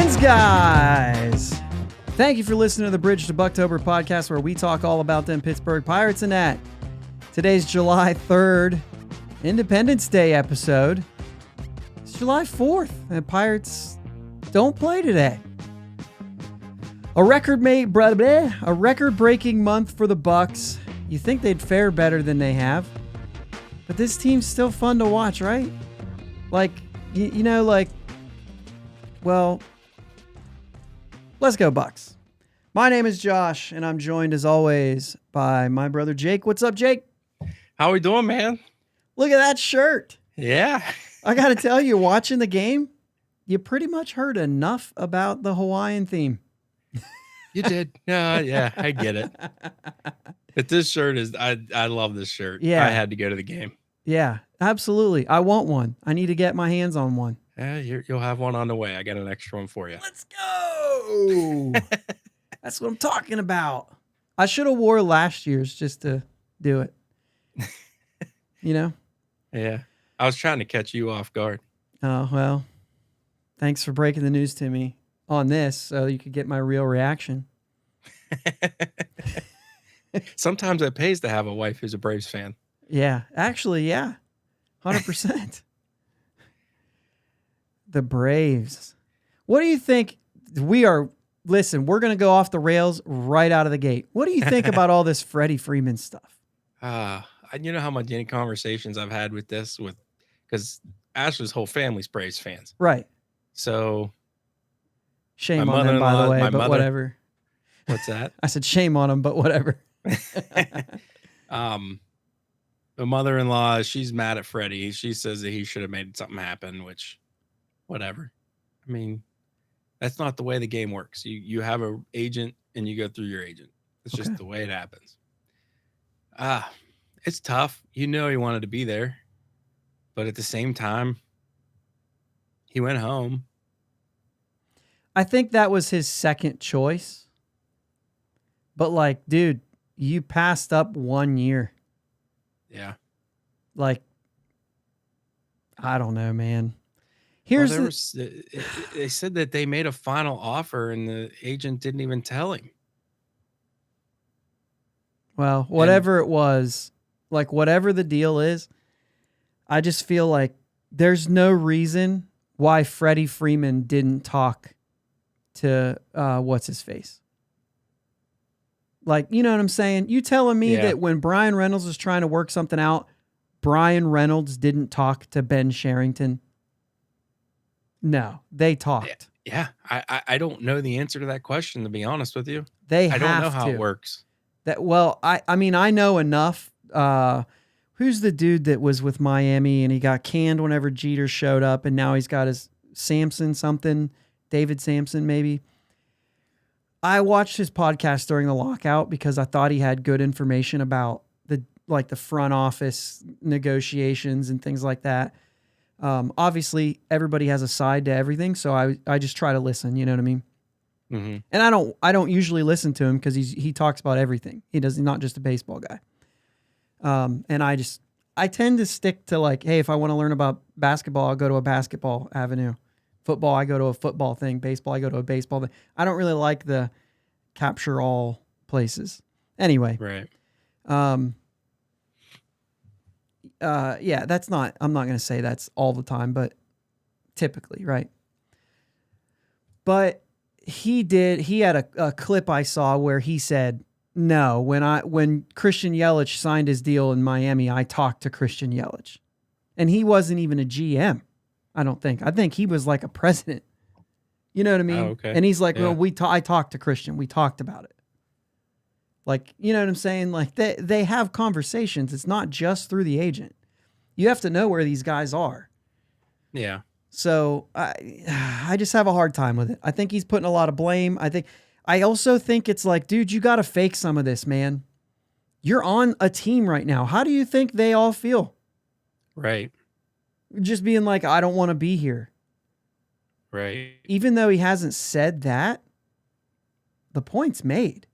Greetings, guys. Thank you for listening to the Bridge to Buctober podcast, where we talk all about them Pittsburgh Pirates and that. Today's July 3rd, Independence Day episode. It's July 4th, and the Pirates don't play today. A record-breaking month for the Bucks. You think they'd fare better than they have, but this team's still fun to watch, right? Well, let's go Bucks. My name is Josh, and I'm joined as always by my brother Jake. What's up, Jake? How we doing, man? Look at that shirt. Yeah. I got to tell you, watching the game, you pretty much heard enough about the Hawaiian theme. You did. Yeah, I get it. But this shirt is, I love this shirt. Yeah. I had to go to the game. Yeah, absolutely. I want one. I need to get my hands on one. Yeah, you'll have one on the way. I got an extra one for you. Let's go. That's what I'm talking about. I should have wore last year's just to do it. You know? Yeah. I was trying to catch you off guard. Oh, well, thanks for breaking the news to me on this so you could get my real reaction. Sometimes it pays to have a wife who's a Braves fan. Yeah, actually, yeah. 100%. The Braves. What do you think? Listen, we're going to go off the rails right out of the gate. What do you think about all this Freddie Freeman stuff? You know how many conversations I've had with this because Ashley's whole family's Braves fans. Right. So shame on them, by the way, but whatever. What's that? I said shame on them, but whatever. The mother-in-law, she's mad at Freddie. She says that he should have made something happen, which, whatever. I mean, that's not the way the game works. You have an agent and you go through your agent. It's just the way it happens. It's tough. You know he wanted to be there, but at the same time, he went home. I think that was his second choice. But dude, you passed up 1 year. Yeah. I don't know, man. They said that they made a final offer and the agent didn't even tell him. Well, whatever it was, whatever the deal is, I just feel like there's no reason why Freddie Freeman didn't talk to what's his face. You know what I'm saying? You telling me that when Brian Reynolds was trying to work something out, Brian Reynolds didn't talk to Ben Sherrington? No, they talked. Yeah, I don't know the answer to that question, to be honest with you. I don't know how it works. I mean, I know enough. Who's the dude that was with Miami and he got canned whenever Jeter showed up, and now he's got his David Sampson, maybe. I watched his podcast during the lockout because I thought he had good information about the front office negotiations and things like that. Obviously, everybody has a side to everything, so I just try to listen. You know what I mean? Mm-hmm. And I don't usually listen to him because he talks about everything. He's not just a baseball guy. And I tend to stick to hey, if I want to learn about basketball, I'll go to a basketball avenue. Football, I go to a football thing. Baseball, I go to a baseball thing. I don't really like the capture all places. Anyway. Right. Yeah, I'm not going to say that's all the time, but typically, right? But he had a clip I saw where he said, no, when Christian Yelich signed his deal in Miami, I talked to Christian Yelich. And he wasn't even a GM, I don't think. I think he was like a president. You know what I mean? Oh, okay. And he's like, well, I talked to Christian. We talked about it. You know what I'm saying? They have conversations. It's not just through the agent. You have to know where these guys are. Yeah. So I just have a hard time with it. I think he's putting a lot of blame. I also think it's dude, you got to fake some of this, man. You're on a team right now. How do you think they all feel? Right. Just being I don't want to be here. Right. Even though he hasn't said that, the point's made.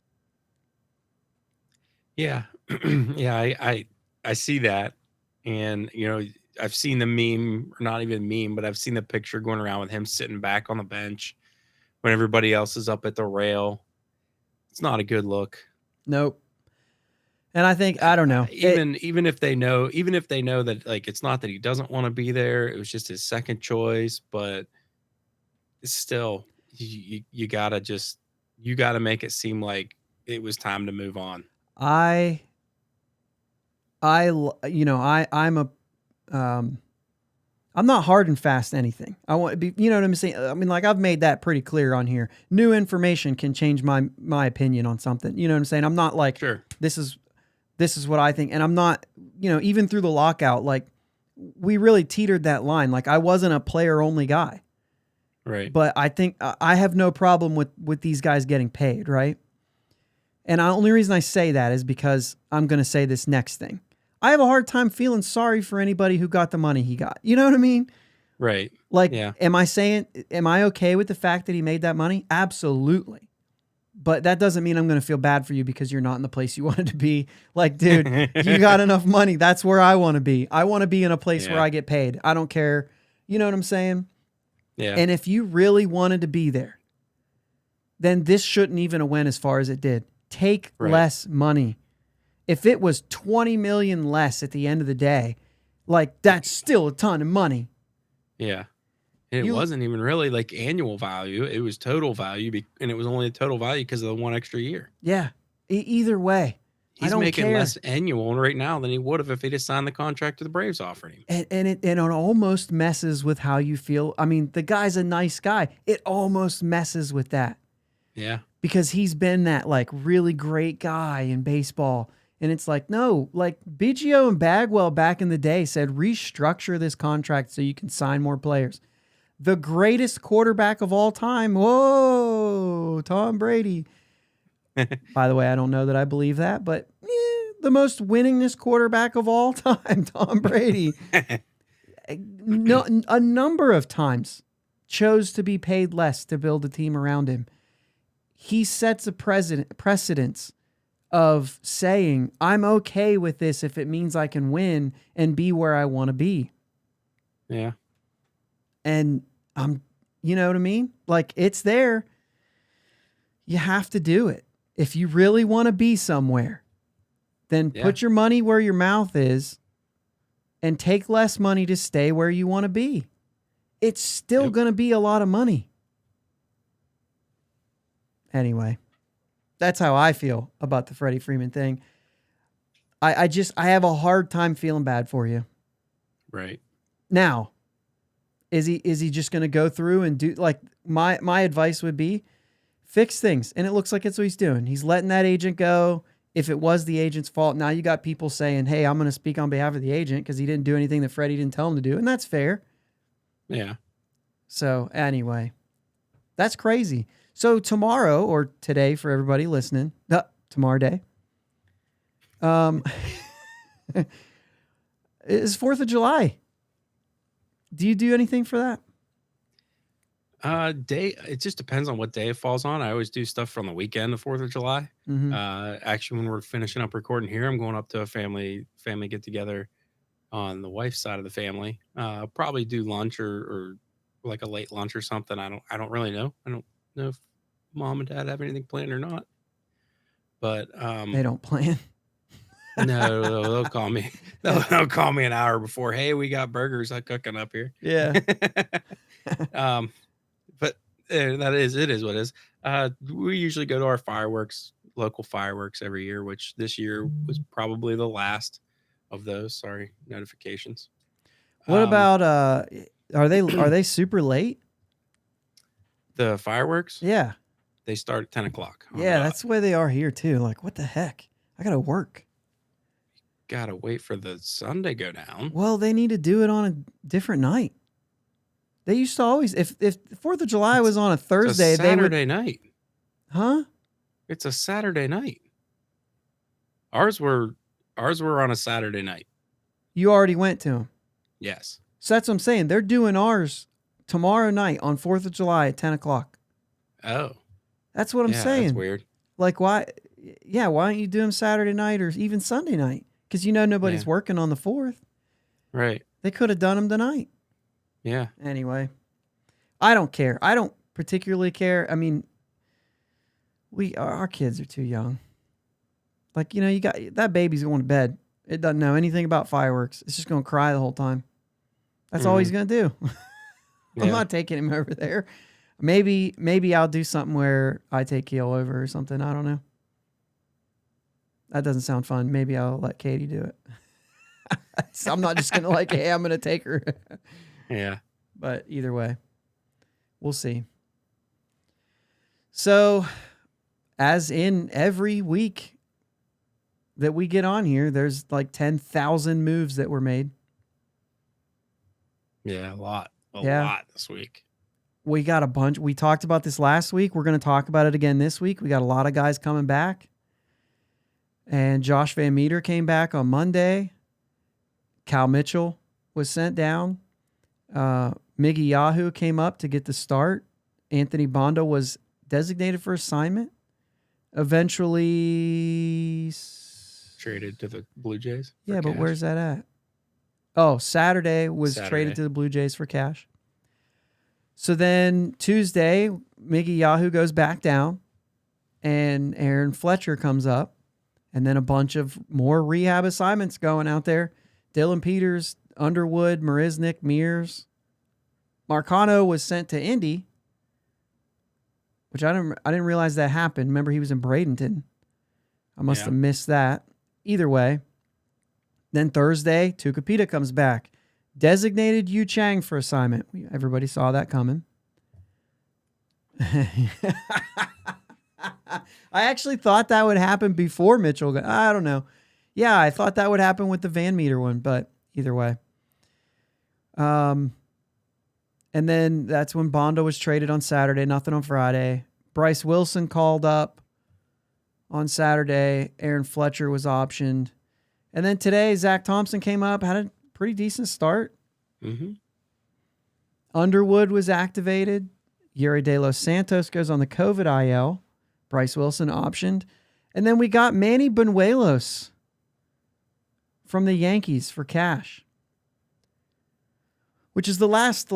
Yeah. Yeah, I see that. And, I've seen the meme, or not even meme, but I've seen the picture going around with him sitting back on the bench when everybody else is up at the rail. It's not a good look. Nope. And I think, I don't know. Even if they know that, like, it's not that he doesn't want to be there, it was just his second choice, but it's still, you gotta make it seem like it was time to move on. I'm not hard and fast anything. I want to be, you know what I'm saying? I mean, like, I've made that pretty clear on here. New information can change my opinion on something. You know what I'm saying? I'm not like, Sure. This is what I think. And I'm not, even through the lockout, like, we really teetered that line. Like, I wasn't a player only guy. Right. But I think I have no problem with these guys getting paid, right? And the only reason I say that is because I'm going to say this next thing. I have a hard time feeling sorry for anybody who got the money he got. You know what I mean? Right. Like, yeah. am I okay with the fact that he made that money? Absolutely. But that doesn't mean I'm going to feel bad for you because you're not in the place you wanted to be. Like, dude, you got enough money. That's where I want to be. I want to be in a place where I get paid. I don't care. You know what I'm saying? Yeah. And if you really wanted to be there, then this shouldn't even have went as far as it did. Take less money. If it was 20 million less at the end of the day, like, that's still a ton of money. Yeah. And it wasn't even really like annual value. It was total value, and it was only a total value because of the one extra year. Yeah. Either way. He's making less annual right now than he would have if he just signed the contract the Braves offered him. And it almost messes with how you feel. I mean, the guy's a nice guy. It almost messes with that. Yeah. Because he's been that, like, really great guy in baseball. And it's like, no, like, Biggio and Bagwell back in the day said, restructure this contract so you can sign more players. The greatest quarterback of all time. Whoa, Tom Brady. By the way, I don't know that I believe that, but the most winningest quarterback of all time, Tom Brady, a number of times chose to be paid less to build a team around him. He sets a precedence of saying, I'm okay with this if it means I can win and be where I want to be. Yeah. And you know what I mean? Like, it's there. You have to do it. If you really want to be somewhere, then put your money where your mouth is and take less money to stay where you want to be. It's still going to be a lot of money. Anyway, that's how I feel about the Freddie Freeman thing. I have a hard time feeling bad for you. Right. Now, is he just going to go through and do, like, my advice would be, fix things. And it looks like it's what he's doing. He's letting that agent go. If it was the agent's fault, now you got people saying, hey, I'm going to speak on behalf of the agent because he didn't do anything that Freddie didn't tell him to do. And that's fair. Yeah. So anyway, that's crazy. So tomorrow, or today for everybody listening, tomorrow day, is 4th of July. Do you do anything for that? It just depends on what day it falls on. I always do stuff from the weekend of 4th of July. Mm-hmm. Actually, when we're finishing up recording here, I'm going up to a family get together on the wife's side of the family. Probably do lunch or like a late lunch or something. I don't really know. I don't know if mom and dad have anything planned or not. But they don't plan. No, they'll call me. They'll call me an hour before. Hey, we got burgers cooking up here. Yeah. But it is what it is. We usually go to our local fireworks every year, which this year was probably the last of those. Sorry, notifications. What about are they super late? The fireworks? Yeah. They start at 10 o'clock. Yeah, that's the way they are here too. Like, what the heck? I gotta work. Gotta wait for the sun to go down. Well, they need to do it on a different night. They used to always, if 4th of July was on a Thursday, they would Saturday night. Huh? It's a Saturday night. Ours were on a Saturday night. You already went to them. Yes. So that's what I'm saying. They're doing ours tomorrow night on 4th of July at 10 o'clock. Oh. That's what I'm saying. That's weird. Like, why? Yeah, why don't you do them Saturday night or even Sunday night? Because nobody's working on the 4th. Right. They could have done them tonight. Yeah. Anyway, I don't care. particularly care. I mean, our kids are too young. Like, you got that baby's going to bed. It doesn't know anything about fireworks. It's just going to cry the whole time. That's all he's going to do. I'm not taking him over there. Maybe I'll do something where I take Keel over or something. I don't know. That doesn't sound fun. Maybe I'll let Katie do it. So I'm not just going to hey, I'm going to take her. Yeah. But either way, we'll see. So, as in every week that we get on here, there's 10,000 moves that were made. Yeah, a lot this week. We got a bunch. We talked about this last week. We're going to talk about it again this week. We got a lot of guys coming back. And Josh Van Meter came back on Monday. Cal Mitchell was sent down. Miggy Yahoo came up to get the start. Anthony Bondo was designated for assignment. Eventually traded to the Blue Jays. Yeah, but where's that at? Oh, Saturday was traded to the Blue Jays for cash. So then Tuesday, Miggy Yahoo goes back down, and Aaron Fletcher comes up, and then a bunch of more rehab assignments going out there. Dylan Peters, Underwood, Marisnik, Mears. Marcano was sent to Indy, which I didn't realize that happened. Remember, he was in Bradenton. I must have missed that. Either way. Then Thursday, Tucapita comes back. Designated Yu Chang for assignment. Everybody saw that coming. I actually thought that would happen before Mitchell. I don't know. Yeah, I thought that would happen with the Van Meter one, but either way. And then that's when Bondo was traded on Saturday, nothing on Friday. Bryce Wilson called up on Saturday. Aaron Fletcher was optioned. And then today, Zach Thompson came up, had a pretty decent start. Mm-hmm. Underwood was activated. Yuri De Los Santos goes on the COVID IL. Bryce Wilson optioned. And then we got Manny Benuelos from the Yankees for cash, which is the last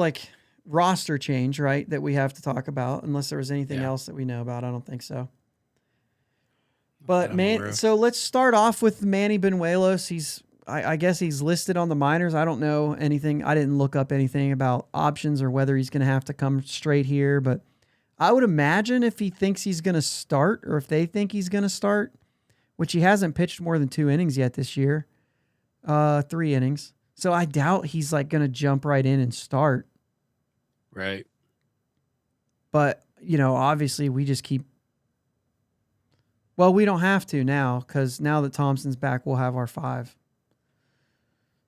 roster change, right, that we have to talk about, unless there was anything else that we know about. I don't think so. But so let's start off with Manny Benuelos. I guess he's listed on the minors. I don't know anything. I didn't look up anything about options or whether he's going to have to come straight here. But I would imagine if he thinks he's going to start, or if they think he's going to start, which he hasn't pitched more than 2 innings yet this year, 3 innings. So I doubt he's going to jump right in and start. Right. But, obviously we just keep. Well, we don't have to now, because now that Thompson's back, we'll have our 5.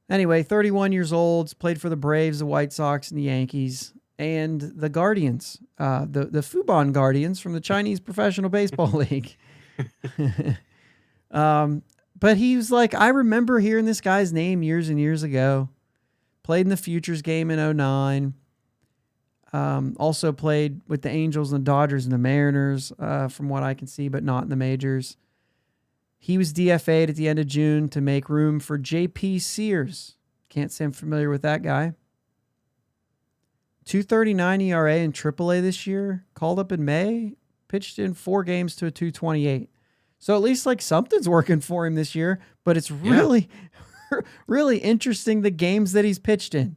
Anyway, 31 years old, played for the Braves, the White Sox, and the Yankees, and the Guardians, the Fubon Guardians from the Chinese Professional Baseball League. But he was I remember hearing this guy's name years and years ago. Played in the Futures game in 2009. Also played with the Angels and the Dodgers and the Mariners, from what I can see, but not in the majors. He was DFA'd at the end of June to make room for J.P. Sears. Can't say I'm familiar with that guy. 2.39 ERA in AAA this year. Called up in May. Pitched in 4 games to a 2.28. So at least something's working for him this year. But it's really, really interesting the games that he's pitched in.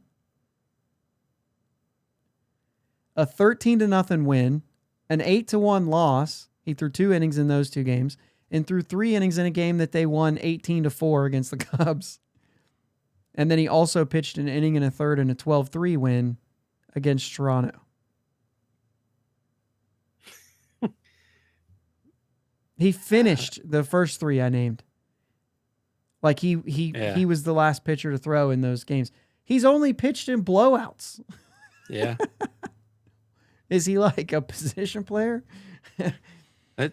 A 13-0 win, an 8-1 loss. He threw 2 innings in those 2 games, and threw 3 innings in a game that they won 18-4 against the Cubs. And then he also pitched an inning and a third in a 12-3 win against Toronto. He finished the first 3 I named. He was the last pitcher to throw in those games. He's only pitched in blowouts. Yeah. Is he a position player? It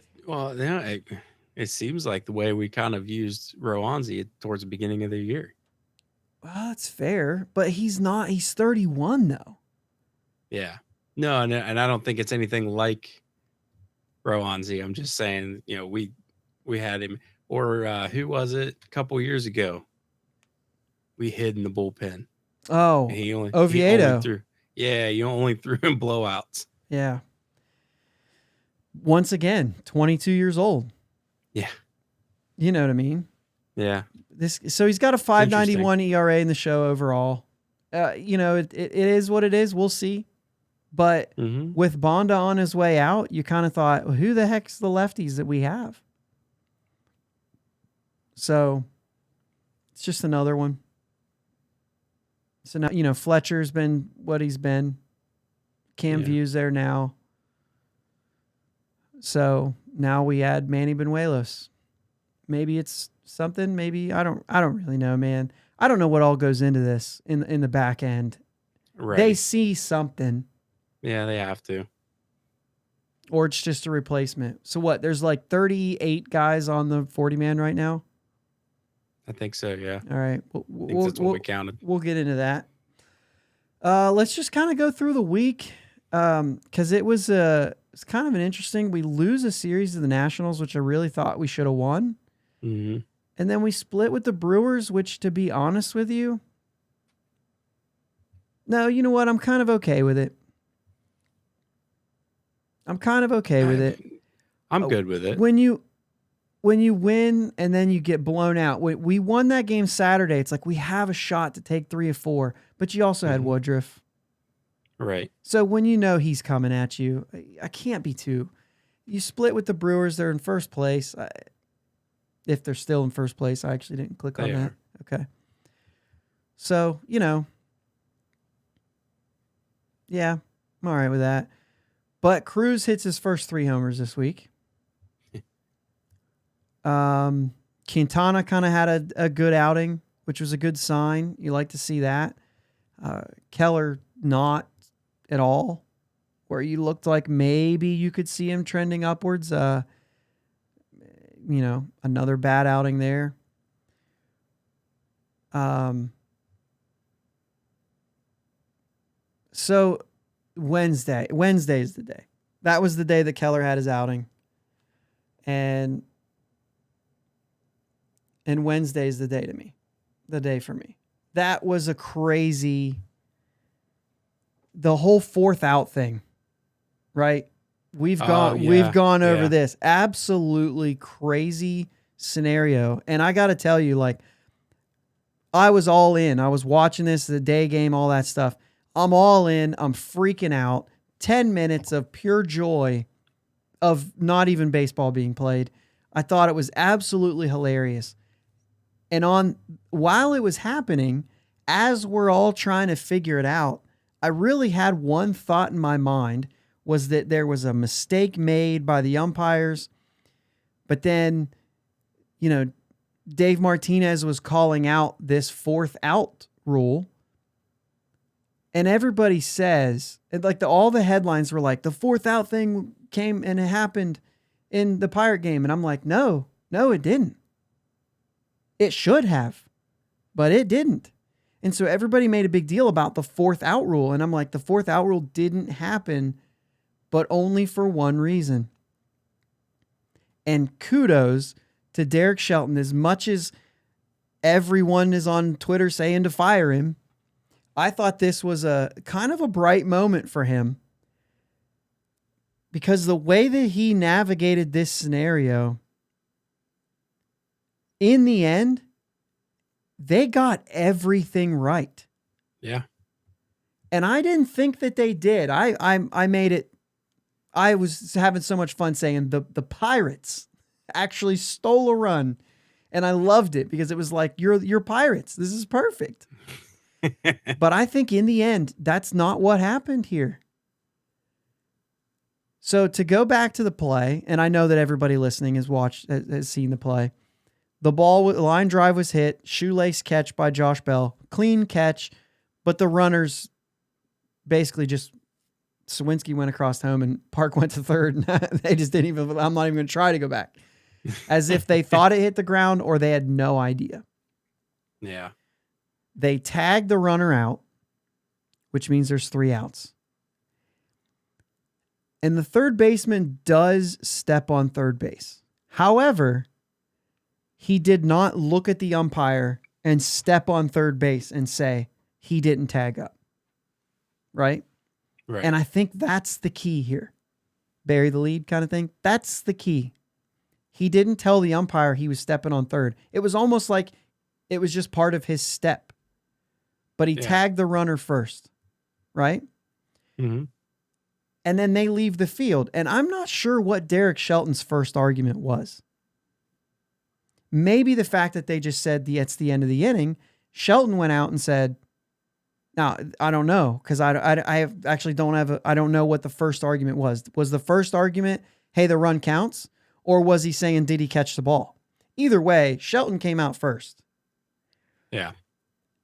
seems like the way we kind of used Rowanzi towards the beginning of the year. Well, that's fair, but he's not. He's 31, though. Yeah. No, and I don't think it's anything like Rowanzi. I'm just saying, we had him. Or who was it a couple years ago? We hid in the bullpen. Oh, Oviedo. You only threw him blowouts. Yeah. Once again, 22 years old. Yeah. You know what I mean? Yeah. So he's got a 5.91 ERA in the show overall. It is what it is. We'll see. But with Bonda on his way out, you kind of thought, well, who the heck's the lefties that we have? So it's just another one. So now, Fletcher's been what he's been. Cam View's there now. So now we add Manny Benuelos. Maybe it's something. Maybe I don't really know, man. I don't know what all goes into this in the back end. Right. They see something. Yeah, they have to. Or it's just a replacement. So what? There's like 38 guys on the 40-man right now? I think so, yeah. All right. I think that's what we counted. We'll get into that. Let's just kind of go through the week because it's kind of an interesting. We lose a series of the Nationals, which I really thought we should have won. Mm-hmm. And then we split with the Brewers, which, to be honest with you, no, you know what? I'm kind of okay with it. I'm good with it. When you win and then you get blown out. We won that game Saturday. It's like we have a shot to take 3 of 4, but you also had Woodruff. Right. So when you know he's coming at you, I can't be too. You split with the Brewers. They're in first place. If they're still in first place, I actually didn't click on that. Okay. So, yeah, I'm all right with that. But Cruz hits his first 3 homers this week. Quintana kind of had a good outing, which was a good sign. You like to see that. Keller, not at all, where you looked like maybe you could see him trending upwards. Another bad outing there. So Wednesday is the day. That was the day that Keller had his outing. And Wednesday is the day for me. That was a crazy, the whole 4th out thing, right? We've gone over this absolutely crazy scenario. And I got to tell you, like, I was all in. I was watching this, the day game, all that stuff. I'm all in. I'm freaking out. 10 minutes of pure joy of not even baseball being played. I thought it was absolutely hilarious. And while it was happening, as we're all trying to figure it out, I really had one thought in my mind, was that there was a mistake made by the umpires. But then, Dave Martinez was calling out this 4th out rule. And everybody says, all the headlines were like, the 4th out thing came and it happened in the Pirate game. And I'm like, no, it didn't. It should have, but it didn't. And so everybody made a big deal about the 4th out rule. And I'm like, the 4th out rule didn't happen, but only for one reason. And kudos to Derek Shelton. As much as everyone is on Twitter saying to fire him, I thought this was a kind of a bright moment for him, because the way that he navigated this scenario, in the end, they got everything right. Yeah. And I didn't think that they did. I made it. I was having so much fun saying the Pirates actually stole a run. And I loved it because it was like, you're Pirates. This is perfect. But I think in the end, that's not what happened here. So to go back to the play, and I know that everybody listening has seen the play. The line drive was hit, shoelace catch by Josh Bell, clean catch, but the runners basically just, Sawinski went across home and Park went to third. And they just didn't even, I'm not even going to try to go back. As if they thought it hit the ground or they had no idea. Yeah. They tagged the runner out, which means there's 3 outs. And the third baseman does step on third base. However, he did not look at the umpire and step on third base and say he didn't tag up. Right? Right. And I think that's the key here. bury the lead kind of thing. That's the key. He didn't tell the umpire he was stepping on third. It was almost like it was just part of his step. But he tagged the runner first, right? Mm-hmm. And then they leave the field. And I'm not sure what Derek Shelton's first argument was. Maybe the fact that they just said it's the end of the inning. Shelton went out and said, now, I don't know, because I don't know what the first argument was. Was the first argument, hey, the run counts? Or was he saying, did he catch the ball? Either way, Shelton came out first. Yeah.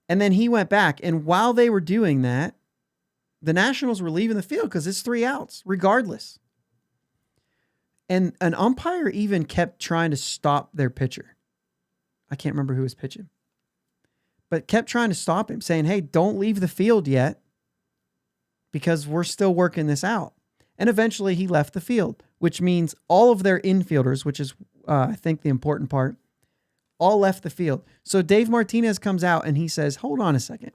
And then he went back. And while they were doing that, the Nationals were leaving the field because it's 3 outs, regardless. And an umpire even kept trying to stop their pitcher. I can't remember who was pitching. But kept trying to stop him, saying, hey, don't leave the field yet because we're still working this out. And eventually he left the field, which means all of their infielders, which is, I think, the important part, all left the field. So Dave Martinez comes out and he says, hold on a second.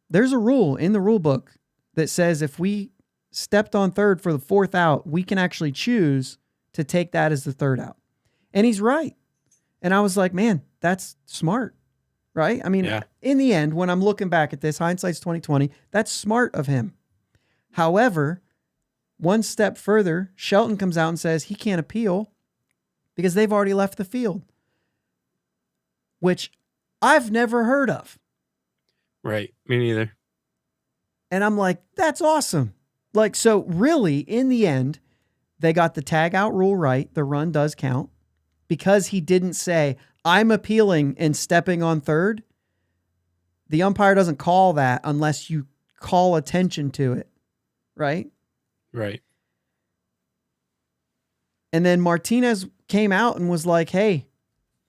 There's a rule in the rule book that says if we stepped on third for the 4th out, we can actually choose to take that as the 3rd out. And he's right. And I was like, man, that's smart. Right? I mean, in the end, when I'm looking back at this, hindsight's 2020, that's smart of him. However, one step further, Shelton comes out and says he can't appeal because they've already left the field, which I've never heard of. Right. Me neither. And I'm like, that's awesome. Like, so really, in the end, they got the tag out rule right. The run does count because he didn't say, I'm appealing and stepping on third. The umpire doesn't call that unless you call attention to it. Right? Right. And then Martinez came out and was like, hey,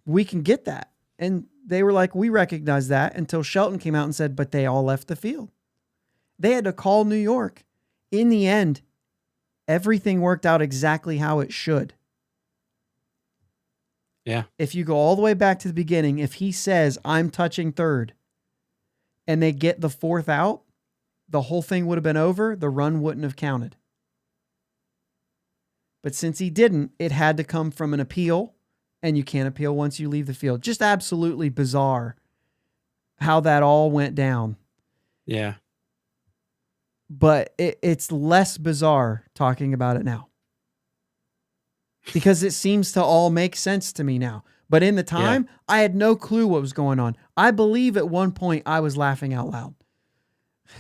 we can get that. And they were like, we recognize that, until Shelton came out and said, but they all left the field. They had to call New York. In the end, everything worked out exactly how it should. Yeah. If you go all the way back to the beginning, if he says, I'm touching third, and they get the 4th out, the whole thing would have been over. The run wouldn't have counted. But since he didn't, it had to come from an appeal, and you can't appeal once you leave the field. Just absolutely bizarre how that all went down. Yeah. But it's less bizarre talking about it now, because it seems to all make sense to me now. But in the time, I had no clue what was going on. I believe at one point I was laughing out loud.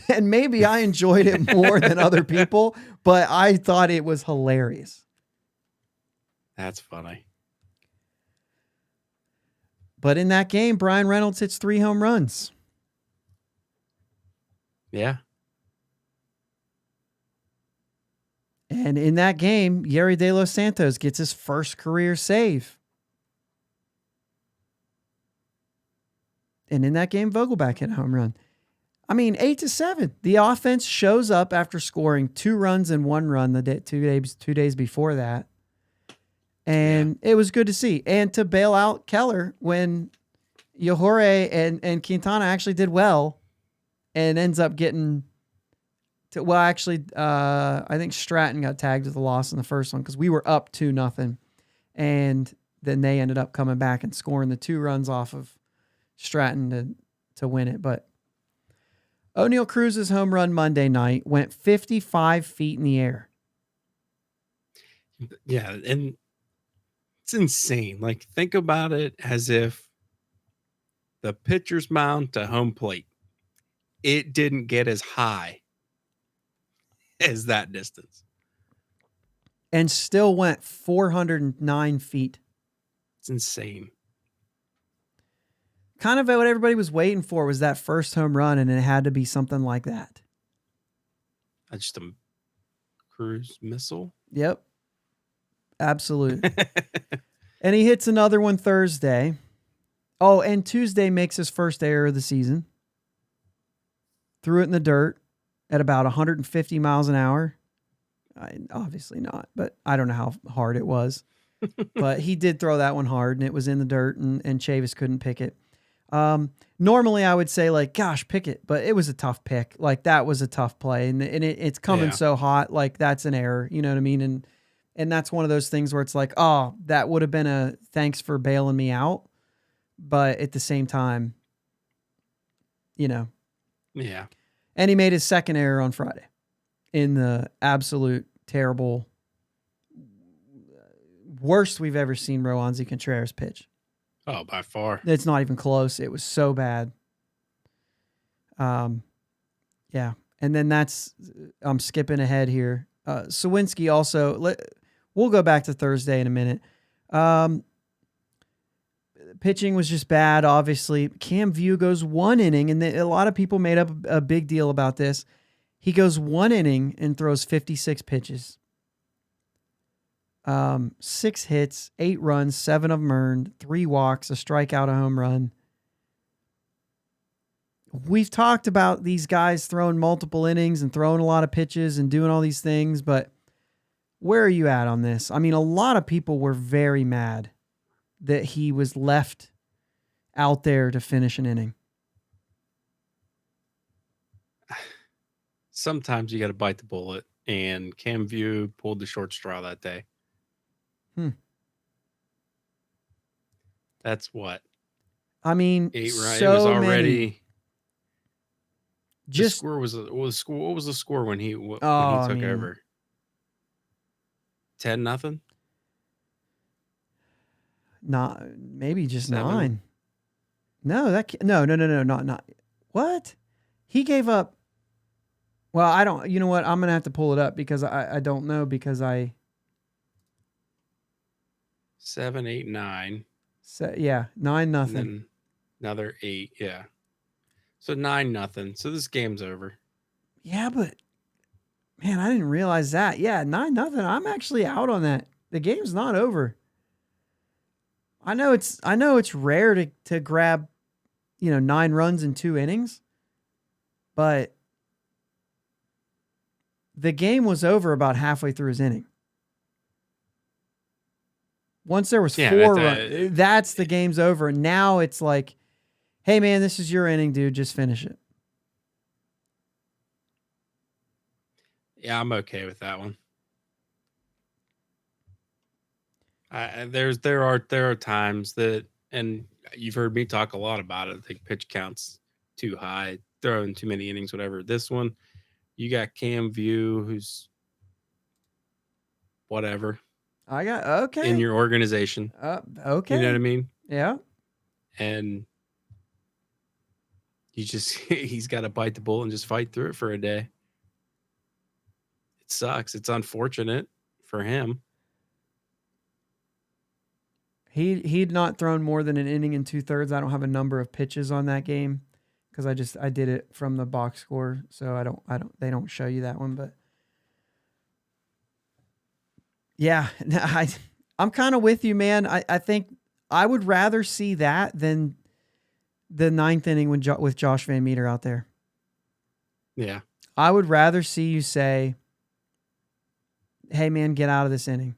And maybe I enjoyed it more than other people, but I thought it was hilarious. That's funny. But in that game, Brian Reynolds hits 3 home runs. Yeah. And in that game, Yerry De Los Santos gets his first career save. And in that game, Vogelback hit a home run. I mean, 8-7. The offense shows up after scoring 2 runs and 1 run the 2 days before that. And it was good to see. And to bail out Keller when Yajure and Quintana actually did well and ends up getting to, well, actually, I think Stratton got tagged with a loss in the first one because we were up 2-0. And then they ended up coming back and scoring the 2 runs off of Stratton to win it. But O'Neal Cruz's home run Monday night went 55 feet in the air. Yeah, and it's insane. Like, think about it as if the pitcher's mound to home plate, it didn't get as high as that distance. And still went 409 feet. It's insane. Kind of what everybody was waiting for was that first home run, and it had to be something like that. Just a cruise missile. Yep. Absolute. And he hits another one Thursday. Oh, and Tuesday makes his first error of the season. Threw it in the dirt at about 150 miles an hour. Obviously not, but I don't know how hard it was. But he did throw that one hard, and it was in the dirt, and Chavis couldn't pick it. Normally I would say like, gosh, pick it, but it was a tough pick. Like that was a tough play, and it's coming Yeah. so hot. Like that's an error. You know what I mean? And that's one of those things where it's like, oh, that would have been a thanks for bailing me out, but at the same time, you know. Yeah. And he made his second error on Friday in the absolute terrible, worst we've ever seen Roansy Contreras pitch. Oh, by far. It's not even close. It was so bad. Yeah. And then I'm skipping ahead here. Sawinski also, we'll go back to Thursday in a minute. Pitching was just bad, obviously. Cam View goes 1 inning, and a lot of people made up a big deal about this. He goes 1 inning and throws 56 pitches. 6 hits, 8 runs, 7 of them earned, 3 walks, a strikeout, a home run. We've talked about these guys throwing multiple innings and throwing a lot of pitches and doing all these things, but where are you at on this? I mean, a lot of people were very mad that he was left out there to finish an inning. Sometimes you got to bite the bullet, and Cam View pulled the short straw that day. That's what? I mean, 8, right? so It was already. many. The score was what was the score when he took over? 10-0. Not maybe just 7? 9. No, not what? He gave up. Well, I don't. You know what? I'm gonna have to pull it up because I don't know because 7, 8, 9. Yeah, 9-0. And then another 8. Yeah. So 9-0. So this game's over. Yeah, but man, I didn't realize that. Yeah, 9-0. I'm actually out on that. The game's not over. I know it's rare to grab, 9 runs in 2 innings, but the game was over about halfway through his inning. Once there was 4 runs, that's the game's over. Now it's like, hey man, this is your inning, dude. Just finish it. Yeah, I'm okay with that one. There are times that, and you've heard me talk a lot about it. I think pitch counts too high, throwing too many innings, whatever. This one, you got Cam View, who's whatever. I got okay in your organization. Okay, you know what I mean? Yeah. And he's got to bite the bullet and just fight through it for a day. It sucks. It's unfortunate for him. He'd not thrown more than an inning and 2/3. I don't have a number of pitches on that game because I did it from the box score, so they don't show you that one. But yeah, I'm kind of with you, man. I think I would rather see that than the 9th inning with Josh Van Meter out there. Yeah, I would rather see you say, "Hey, man, get out of this inning."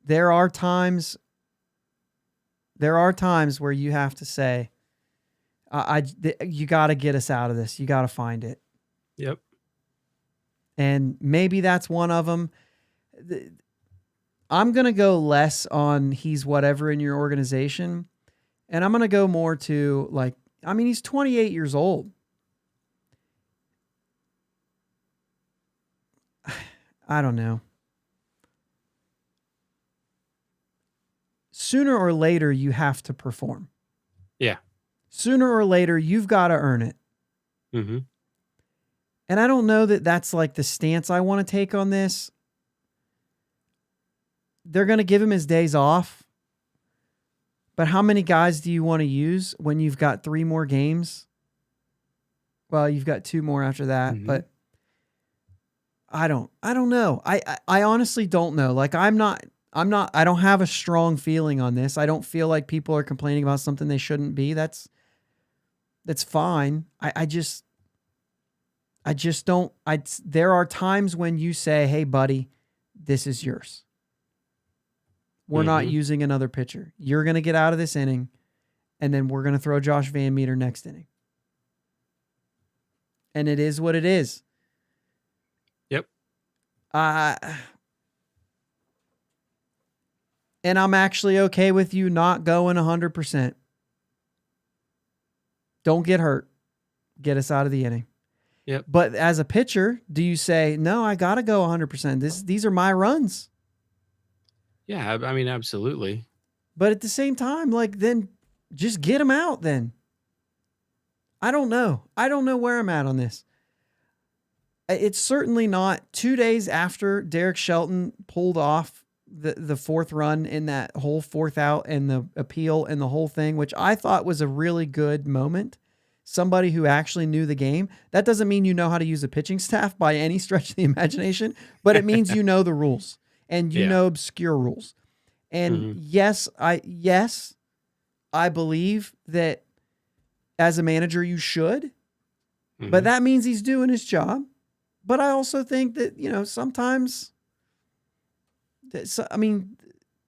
There are times where you have to say, you got to get us out of this. You got to find it. Yep. And maybe that's one of them. I'm going to go less on he's whatever in your organization. And I'm going to go more to he's 28 years old. I don't know. Sooner or later, you have to perform. Yeah. Sooner or later, you've got to earn it. Mm-hmm. And I don't know that that's like the stance I want to take on this. They're going to give him his days off. But how many guys do you want to use when you've got 3 more games? Well, you've got 2 more after that, Mm-hmm. but I don't know. I honestly don't know. Like I don't have a strong feeling on this. I don't feel like people are complaining about something they shouldn't be. That's fine. I just don't. There are times when you say, "Hey, buddy, this is yours." we're not using another pitcher. You're going to get out of this inning, and then we're going to throw Josh Van Meter next inning. And it is what it is. Yep. And I'm actually okay with you not going 100%. Don't get hurt. Get us out of the inning. Yep. But as a pitcher, do you say, no, I got to go 100%. These are my runs. Yeah, I mean, absolutely. But at the same time, like, then just get them out then. I don't know. I don't know where I'm at on this. It's certainly not 2 days after Derek Shelton pulled off the fourth run in that whole fourth out and the appeal and the whole thing, which I thought was a really good moment. Somebody who actually knew the game. That doesn't mean you know how to use a pitching staff by any stretch of the imagination, but it means you know the rules and you know obscure rules. And yes, I believe that as a manager you should, but that means he's doing his job. But I also think that, sometimes, I mean,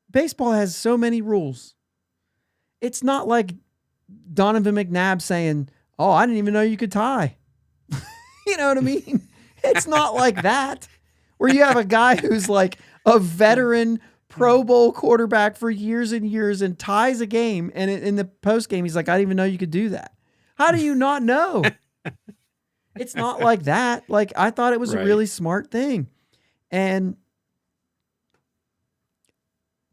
baseball has so many rules. It's not like Donovan McNabb saying, oh, I didn't even know you could tie. You know what I mean? It's not like that, where you have a guy who's like a veteran Pro Bowl quarterback for years and years and ties a game. And in the post game, he's like, I didn't even know you could do that. How do you not know? It's not like that. Like, I thought it was a really smart thing. And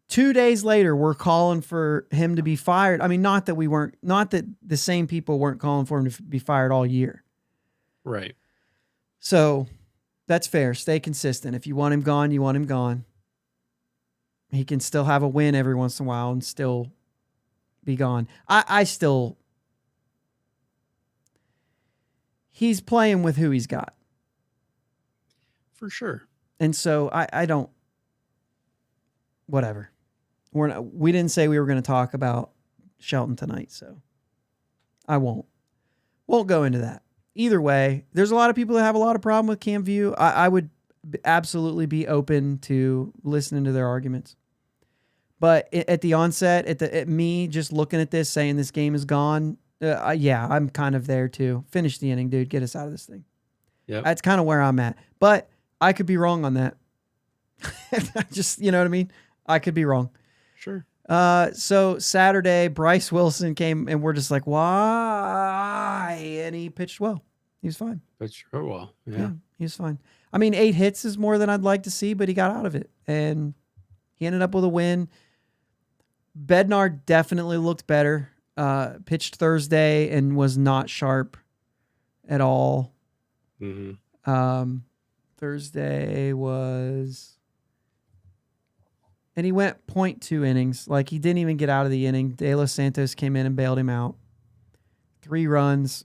2 days later, we're calling for him to be fired. I mean, not that the same people weren't calling for him to be fired all year. Right. So that's fair. Stay consistent. If you want him gone, you want him gone. He can still have a win every once in a while and still be gone. He's playing with who he's got. For sure. And so I don't, whatever. We didn't say we were going to talk about Shelton tonight, so I won't go into that. Either way, there's a lot of people that have a lot of problem with Cam View. I would absolutely be open to listening to their arguments. But at the onset, at me just looking at this, saying this game is gone, I'm kind of there too. Finish the inning, dude. Get us out of this thing. Yep. That's kind of where I'm at. But I could be wrong on that. Just, you know what I mean? I could be wrong. Sure. So Saturday, Bryce Wilson came, and we're just like, why? And he pitched well. He was fine. Pitched real well. Yeah, he was fine. I mean, 8 hits is more than I'd like to see, but he got out of it, and he ended up with a win. Bednar definitely looked better. Pitched Thursday and was not sharp at all. Thursday was... And he went 0.2 innings. Like, he didn't even get out of the inning. De Los Santos came in and bailed him out. 3 runs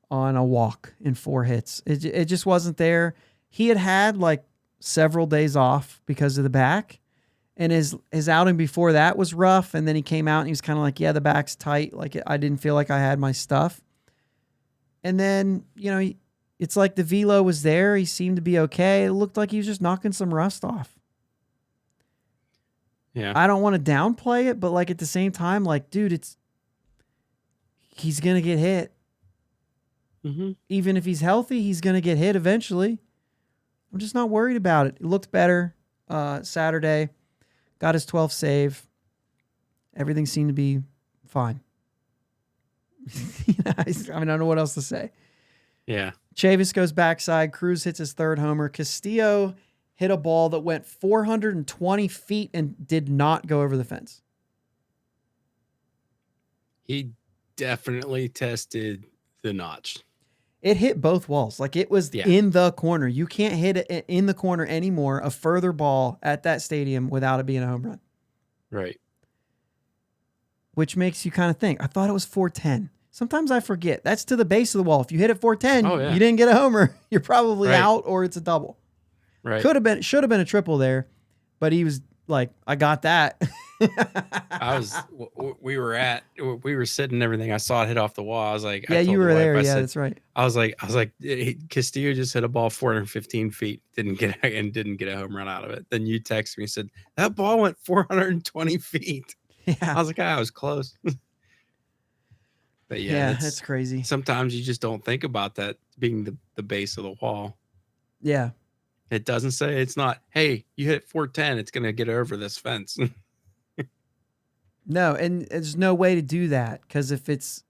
on a walk in 4 hits. It just wasn't there. He had like several days off because of the back. And his outing before that was rough. And then he came out and he was kind of like, yeah, the back's tight. Like, I didn't feel like I had my stuff. And then, it's like the velo was there. He seemed to be okay. It looked like he was just knocking some rust off. Yeah. I don't want to downplay it, but like at the same time, like, dude, he's going to get hit. Even if he's healthy, he's going to get hit eventually. I'm just not worried about it. It looked better Saturday. Got his 12th save. Everything seemed to be fine. I don't know what else to say. Yeah. Chavis goes backside. Cruz hits his 3rd homer. Castillo hit a ball that went 420 feet and did not go over the fence. He definitely tested the notch. It hit both walls. Like, it was in the corner. You can't hit it in the corner anymore, a further ball at that stadium without it being a home run. Right. Which makes you kind of think, I thought it was 410. Sometimes I forget. That's to the base of the wall. If you hit it 410, you didn't get a homer. You're probably out or it's a double. Right. Should have been a triple there, but he was like, I got that. We were sitting and everything. I saw it hit off the wall. I was like, I Yeah, you told the were wife, there. I Yeah, said, that's right. Castillo just hit a ball 415 feet, didn't get a home run out of it. Then you texted me and said that ball went 420 feet. Yeah. I was like, I was close. But yeah, That's crazy. sometimes you just don't think about that being the base of the wall. Yeah. It doesn't say, it's not, hey, you hit 410, it's gonna get over this fence. No, and there's no way to do that because if it's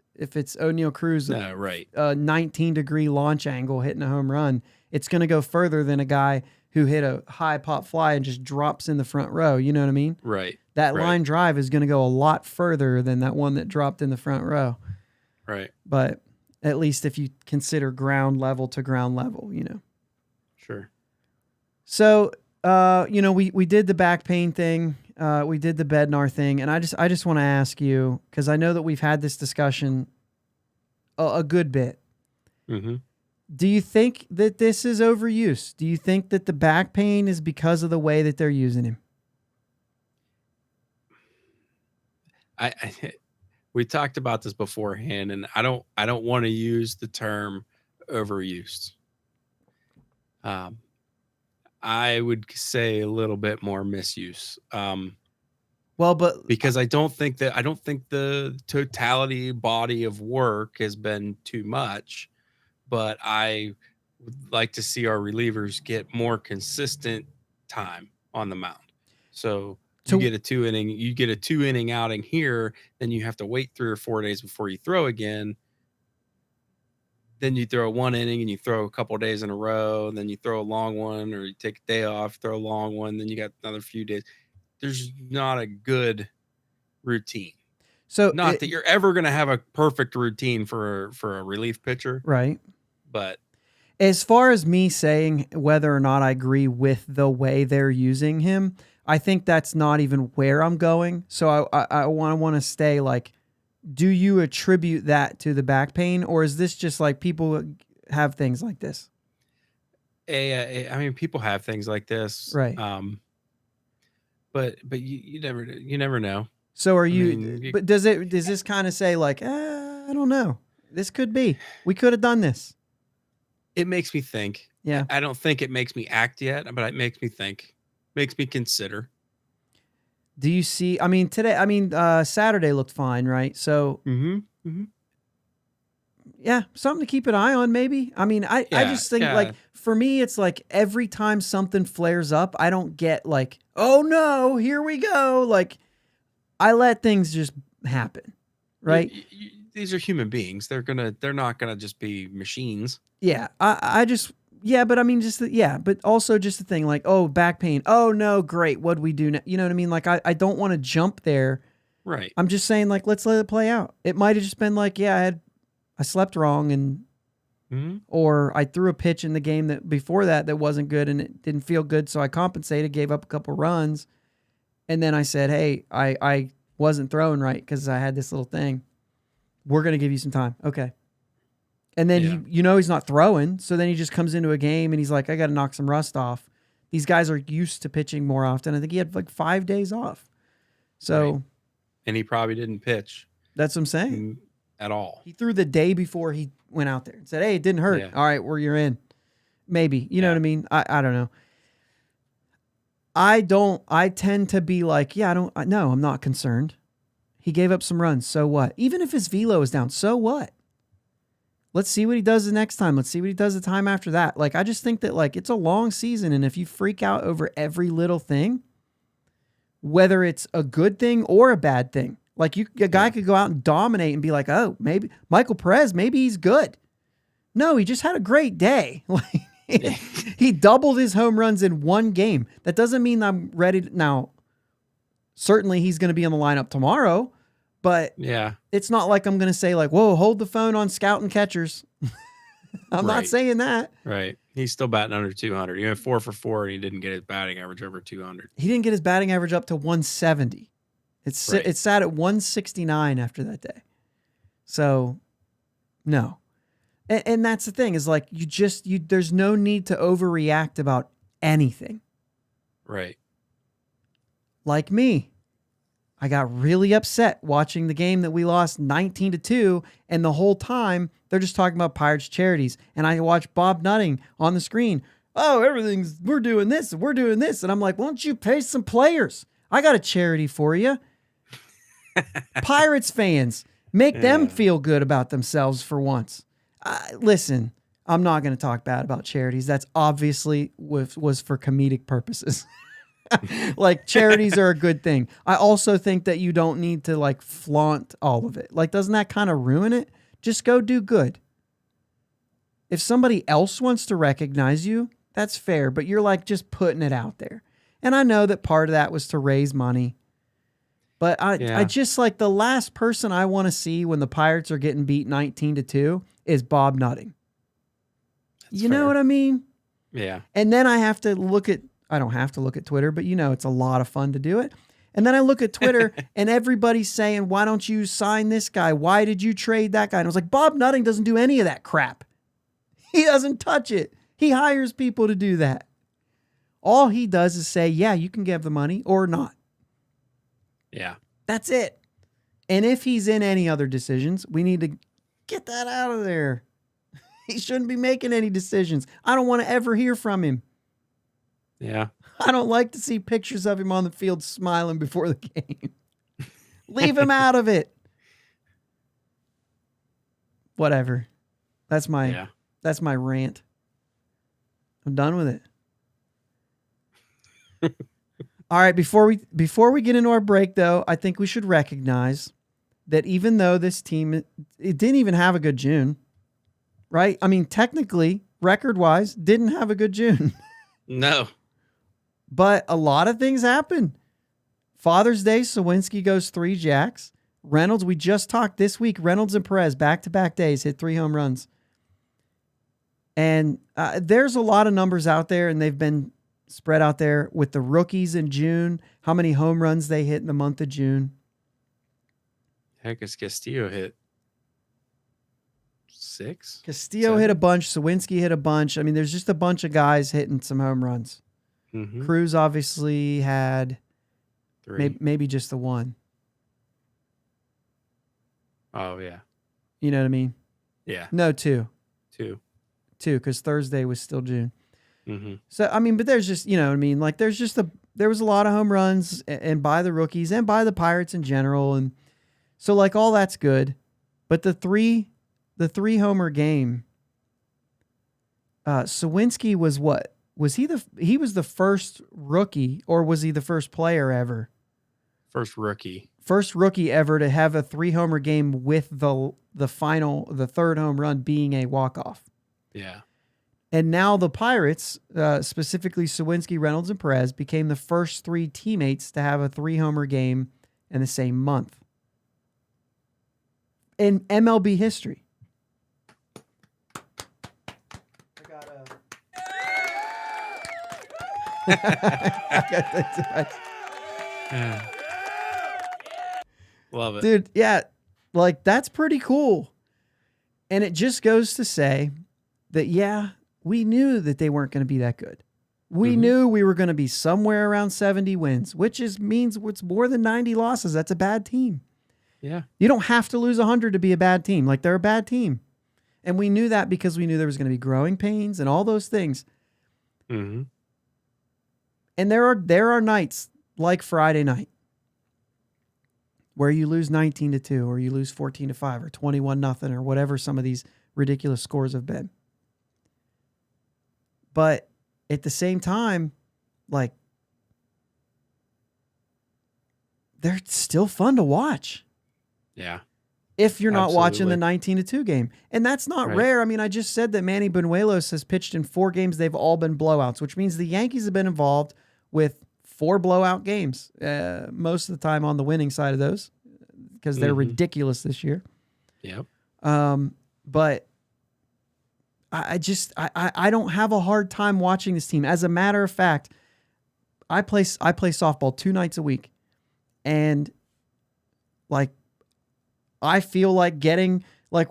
O'Neal Cruz, No, right. 19-degree launch angle hitting a home run, it's going to go further than a guy who hit a high pop fly and just drops in the front row. You know what I mean? Right. That right. line drive is going to go a lot further than that one that dropped in the front row. Right. But at least if you consider ground level to ground level, you know. Sure. So, we did the back pain thing. We did the Bednar thing. And I just want to ask you, because I know that we've had this discussion a good bit. Mm-hmm. Do you think that this is overuse? Do you think that the back pain is because of the way that they're using him? We talked about this beforehand, and I don't want to use the term overused. I would say a little bit more misuse. But because I don't think the totality body of work has been too much, but I would like to see our relievers get more consistent time on the mound. So you get a 2-inning outing here, then you have to wait 3 or 4 days before you throw again. Then you throw 1 inning and you throw a couple of days in a row, and then you throw a long one, or you take a day off, throw a long one, then you got another few days. There's not a good routine. So not that you're ever going to have a perfect routine for a relief pitcher. Right. But as far as me saying whether or not I agree with the way they're using him, I think that's not even where I'm going. So I want to stay like, do you attribute that to the back pain, or is this just like people have things like this? I mean, people have things like this, right? But you never know. So are you? But does this kind of say like, I don't know, this could be, we could have done this? It makes me think. Yeah. I don't think it makes me act yet, but it makes me think, makes me consider. Do you see? I mean, Saturday looked fine, right? So, yeah, something to keep an eye on, maybe. I mean, I just think like for me, it's like every time something flares up, I don't get like, oh no, here we go. Like, I let things just happen, right? These are human beings. They're not gonna just be machines. Yeah, I just. Yeah, but I mean, but also just the thing like, oh, back pain. Oh, no, great. What'd we do now? You know what I mean? Like, I don't want to jump there. Right. I'm just saying, like, let's let it play out. It might have just been like, yeah, I slept wrong and, or I threw a pitch in the game that before that wasn't good and it didn't feel good. So I compensated, gave up a couple runs. And then I said, hey, I wasn't throwing right because I had this little thing. We're going to give you some time. Okay. And then he's not throwing, so then he just comes into a game and he's like, I got to knock some rust off. These guys are used to pitching more often. I think he had like 5 days off. So, right. And he probably didn't pitch. That's what I'm saying. At all. He threw the day before he went out there and said, hey, it didn't hurt. Yeah. All right, you're in. Maybe. You know what I mean? I don't know. I tend to be like, no, I'm not concerned. He gave up some runs. So what? Even if his velo is down, so what? Let's see what he does the next time. Let's see what he does the time after that. Like, I just think that like it's a long season. And if you freak out over every little thing, whether it's a good thing or a bad thing, like a guy could go out and dominate and be like, oh, maybe Michael Perez, maybe he's good. No, he just had a great day. Like he doubled his home runs in one game. That doesn't mean I'm ready to, now. Certainly he's going to be on the lineup tomorrow. But it's not like I'm going to say like, whoa, hold the phone on scouting catchers. I'm not saying that. Right. He's still batting under 200. He went 4 for 4 and he didn't get his batting average over 200. He didn't get his batting average up to 170. It sat at 169 after that day. So, no. And that's the thing is like, there's no need to overreact about anything. Right. Like me. I got really upset watching the game that we lost 19-2, and the whole time they're just talking about Pirates charities. And I watched Bob Nutting on the screen. Oh, we're doing this, we're doing this. And I'm like, why don't you pay some players? I got a charity for you. Pirates fans, make them feel good about themselves for once. Listen, I'm not going to talk bad about charities. That's obviously was for comedic purposes. Like, charities are a good thing. I also think that you don't need to like flaunt all of it. Like, doesn't that kind of ruin it? Just go do good. If somebody else wants to recognize you, that's fair, but you're like just putting it out there. And I know that part of that was to raise money. But I just like the last person I want to see when the Pirates are getting beat 19-2 is Bob Nutting. You know what I mean? Yeah. And then I don't have to look at Twitter, but it's a lot of fun to do it. And then I look at Twitter and everybody's saying, why don't you sign this guy? Why did you trade that guy? And I was like, Bob Nutting doesn't do any of that crap. He doesn't touch it. He hires people to do that. All he does is say, yeah, you can give the money or not. Yeah. That's it. And if he's in any other decisions, we need to get that out of there. He shouldn't be making any decisions. I don't want to ever hear from him. Yeah. I don't like to see pictures of him on the field smiling before the game. Leave him out of it. Whatever. That's my rant. I'm done with it. All right, before we get into our break though, I think we should recognize that even though this team it didn't even have a good June, right? I mean, technically, record-wise, didn't have a good June. No. But a lot of things happen. Father's Day, Sawinski goes 3 jacks. Reynolds, we just talked this week, Reynolds and Perez, back-to-back days, hit 3 home runs. And there's a lot of numbers out there, and they've been spread out there with the rookies in June, how many home runs they hit in the month of June. Heck, is Castillo hit 6? Castillo 7? Hit a bunch. Sawinski hit a bunch. I mean, there's just a bunch of guys hitting some home runs. Mm-hmm. Cruz obviously had 3. Maybe just the 1. Oh, yeah. You know what I mean? Yeah. No, 2. 2, because Thursday was still June. Mm-hmm. So, I mean, but there's just, you know what I mean? Like, there was a lot of home runs and by the rookies and by the Pirates in general. And so, like, all that's good. But the three homer game, Sawinski was what? Was he was the first rookie, or was he the first player ever? First rookie ever to have a 3 homer game with the third home run being a walk-off. Yeah. And now the Pirates, specifically Sawinski, Reynolds, and Perez, became the first 3 teammates to have a 3 homer game in the same month in MLB history. Love it, dude. Yeah, like, that's pretty cool. And it just goes to say that, yeah, we knew that they weren't going to be that good. We knew we were going to be somewhere around 70 wins, which means it's more than 90 losses. That's a bad team. Yeah. You don't have to lose 100 to be a bad team. Like, they're a bad team. And we knew that because we knew there was going to be growing pains and all those things. Mm-hmm. And there are nights like Friday night where you lose 19-2, or you lose 14-5, or 21-0, or whatever some of these ridiculous scores have been. But at the same time, like, they're still fun to watch. Yeah. If you're not watching the 19-2 game. And that's not right. rare. I mean, I just said that Manny Benuelos has pitched in 4 games. They've all been blowouts, which means the Yankees have been involved with 4 blowout games, most of the time on the winning side of those, because they're ridiculous this year. Yep. But I don't have a hard time watching this team. As a matter of fact, I play softball 2 nights a week, and like, I feel like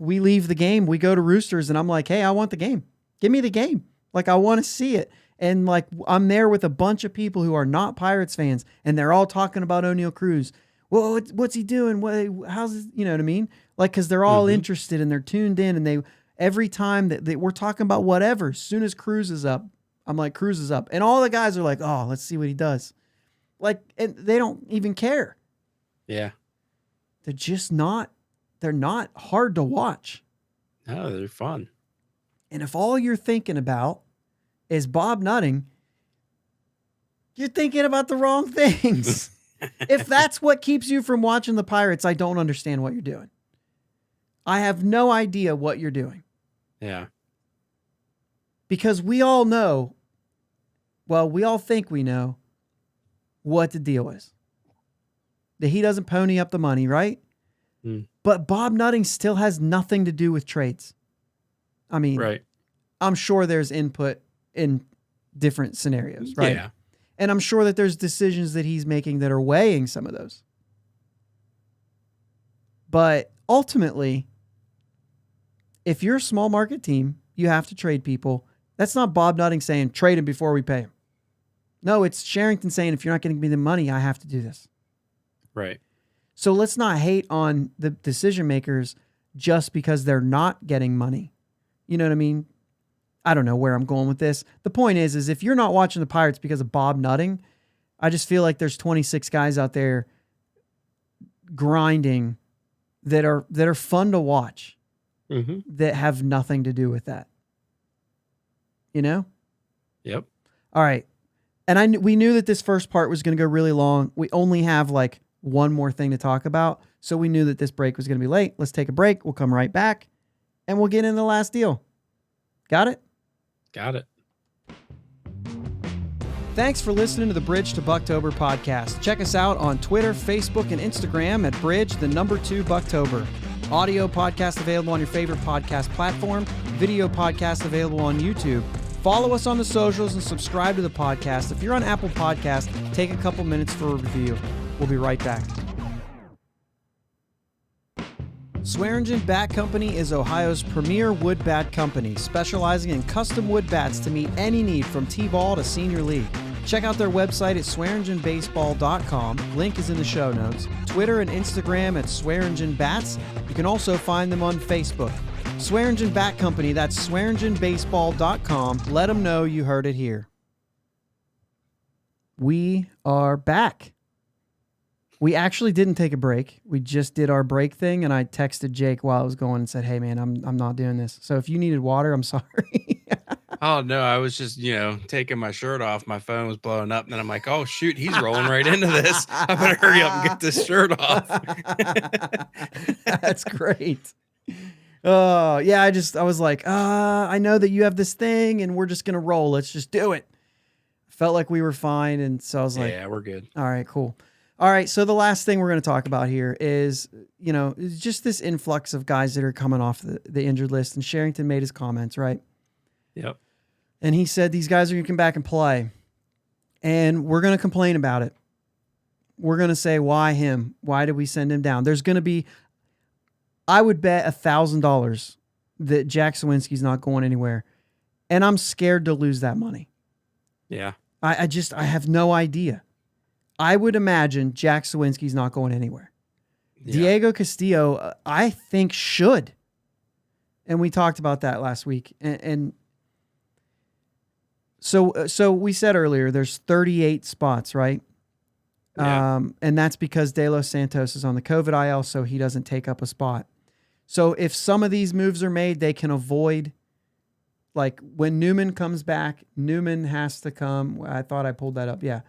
we leave the game, we go to Roosters, and I'm like, hey, I want the game. Give me the game. Like, I want to see it. And like, I'm there with a bunch of people who are not Pirates fans, and they're all talking about O'Neal Cruz. well, what's he doing? How's this? You know what I mean? Like, because they're all interested and they're tuned in, and every time that we're talking about whatever, as soon as Cruz is up, I'm like, Cruz is up, and all the guys are like, oh, let's see what he does. Like, and they don't even care. Yeah. They're just not. They're not hard to watch. No, they're fun. And if all you're thinking about is Bob nutting, you're thinking about the wrong things. If that's what keeps you from watching the Pirates, I don't understand what you're doing. I have no idea what you're doing. Yeah. Because we all know, well, we all think we know what the deal is. That he doesn't pony up the money, right? But Bob nutting still has nothing to do with trades. I mean, right. I'm sure there's input in different scenarios, right? Yeah. And I'm sure that there's decisions that he's making that are weighing some of those. But ultimately, if you're a small market team, you have to trade people. That's not Bob nutting saying, trade him before we pay him. No, it's Sherrington saying, if you're not getting me the money, I have to do this. Right. So let's not hate on the decision makers just because they're not getting money. You know what I mean? I don't know where I'm going with this. The point is if you're not watching the Pirates because of Bob nutting, I just feel like there's 26 guys out there grinding that are fun to watch that have nothing to do with that. You know? Yep. All right. And we knew that this first part was going to go really long. We only have like one more thing to talk about. So we knew that this break was going to be late. Let's take a break. We'll come right back and we'll get into the last deal. Got it? Got it. Thanks for listening to the Bridge to Buctober podcast. Check us out on Twitter, Facebook, and Instagram at Bridge2 Buctober. Audio podcast available on your favorite podcast platform. Video podcast available on YouTube. Follow us on the socials and subscribe to the podcast. If you're on Apple Podcasts, take a couple minutes for a review. We'll be right back. Swearingen Bat Company is Ohio's premier wood bat company, specializing in custom wood bats to meet any need from T-ball to senior league. Check out their website at swearingenbaseball.com. Link is in the show notes. Twitter and Instagram at Swearingen Bats. You can also find them on Facebook. Swearingen Bat Company, that's swearingenbaseball.com. Let them know you heard it here. We are back. We actually didn't take a break. We just did our break thing, and I texted Jake while I was going and said, hey, man, I'm not doing this. So if you needed water, I'm sorry. Oh, no, I was just, taking my shirt off. My phone was blowing up, and then I'm like, oh, shoot, he's rolling right into this. I better hurry up and get this shirt off. That's great. Oh, yeah, I was like, I know that you have this thing, and we're just going to roll. Let's just do it. Felt like we were fine, and so I was like, yeah, we're good. All right, cool. All right, so the last thing we're going to talk about here is, is just this influx of guys that are coming off the injured list, and Sherrington made his comments, right? Yep. And he said these guys are going to come back and play, and we're going to complain about it. We're going to say, why him? Why did we send him down? There's going to be, I would bet $1,000 that Jack Sawinski's not going anywhere, and I'm scared to lose that money. Yeah. I have no idea. I would imagine Jack Sawinski's not going anywhere. Yeah. Diego Castillo, I think, should. And we talked about that last week. And so we said earlier, there's 38 spots, right? Yeah. And that's because De Los Santos is on the COVID IL, so he doesn't take up a spot. So if some of these moves are made, they can avoid, like when Newman comes back, Newman has to come. I thought I pulled that up. Yeah.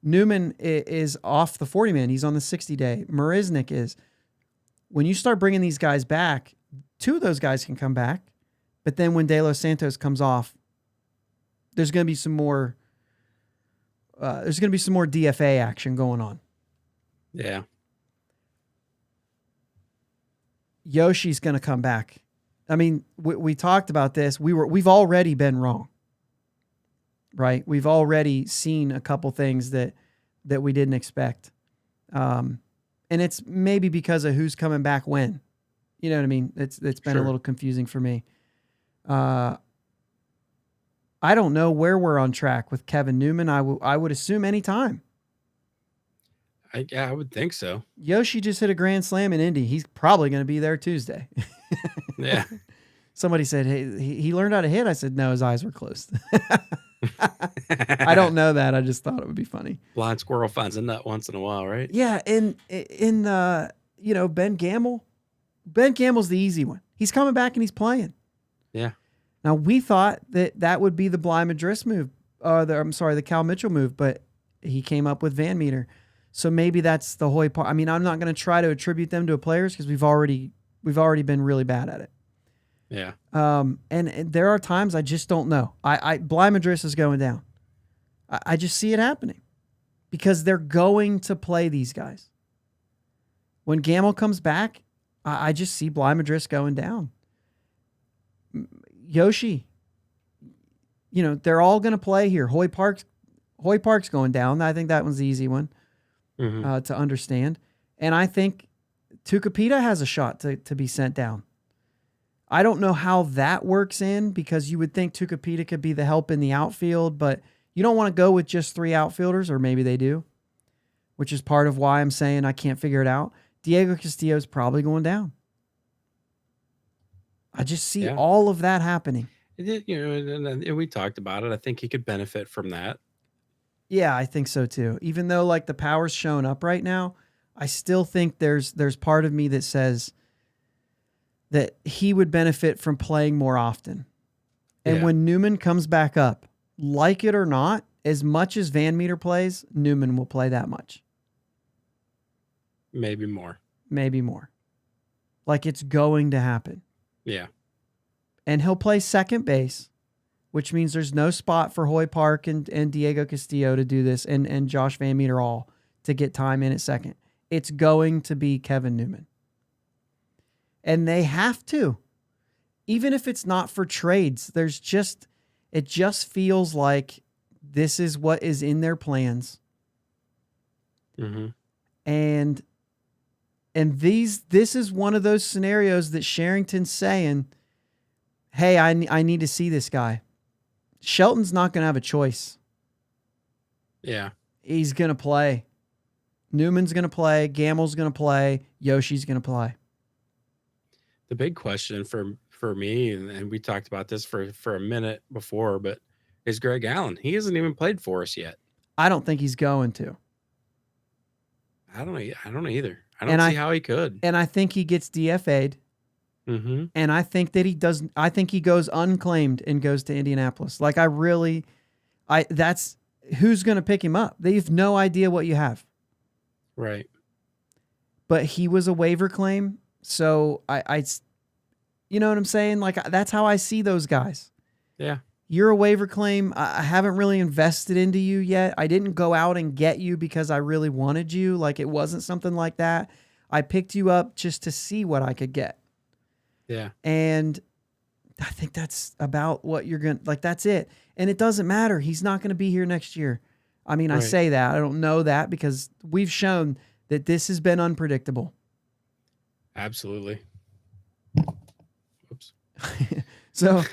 Newman is off the 40-man. He's on the 60-day. Marisnik is. When you start bringing these guys back, two of those guys can come back. But then when De Los Santos comes off, there's going to be some more DFA action going on. Yeah. Yoshi's going to come back. I mean, we talked about this. We've already been wrong. Right? We've already seen a couple things that we didn't expect. And it's maybe because of who's coming back when. You know what I mean? It's been a little confusing for me. I don't know where we're on track with Kevin Newman. I would assume any time. I would think so. Yoshi just hit a grand slam in Indy. He's probably going to be there Tuesday. Yeah. Somebody said, hey, he learned how to hit. I said, no, his eyes were closed. I don't know that. I just thought it would be funny. Blind squirrel finds a nut once in a while, right? Yeah, in Ben Gamble. Ben Gamble's the easy one. He's coming back and he's playing. Yeah. Now we thought that would be the Bly Madris move, the Cal Mitchell move, but he came up with Van Meter. So maybe that's the Hoy Park. I mean, I'm not going to try to attribute them to players because we've already been really bad at it. Yeah. And there are times I just don't know. Bly Madris is going down. I just see it happening because they're going to play these guys. When Gamble comes back, I just see Bly Madris going down. Yoshi, they're all going to play here. Hoy Park's going down. I think that one's the easy one to understand. And I think Tucupita has a shot to be sent down. I don't know how that works in because you would think Tucupita could be the help in the outfield, but you don't want to go with just 3 outfielders, or maybe they do, which is part of why I'm saying I can't figure it out. Diego Castillo is probably going down. I just see all of that happening. And we talked about it. I think he could benefit from that. Yeah, I think so too. Even though like the power's showing up right now, I still think there's part of me that says that he would benefit from playing more often. And when Newman comes back up, like it or not, as much as Van Meter plays, Newman will play that much. Maybe more. Like it's going to happen. Yeah. And he'll play second base, which means there's no spot for Hoy Park and Diego Castillo to do this and Josh Van Meter all to get time in at second. It's going to be Kevin Newman. And they have to. Even if it's not for trades, it just feels like this is what is in their plans. Mm-hmm. And this is one of those scenarios that Sherrington's saying, hey, I need to see this guy. Shelton's not going to have a choice. Yeah. He's going to play. Newman's going to play. Gamble's going to play. Yoshi's going to play. The big question for me, and we talked about this for a minute before, but is Greg Allen. He hasn't even played for us yet. I don't think he's going to. I don't know either. I don't see how he could. And I think he gets DFA'd. Mm-hmm. And I think that he does. I think he goes unclaimed and goes to Indianapolis. Like that's who's going to pick him up. They have no idea what you have. Right. But he was a waiver claim. So I you know what I'm saying? Like that's how I see those guys. Yeah. You're a waiver claim. I haven't really invested into you yet. I didn't go out and get you because I really wanted you. Like it wasn't something like that. I picked you up just to see what I could get. Yeah. And I think that's about what you're going to, like, that's it. And it doesn't matter. He's not going to be here next year. I mean, right. I say that. I don't know that because we've shown that this has been unpredictable. Absolutely. Oops. So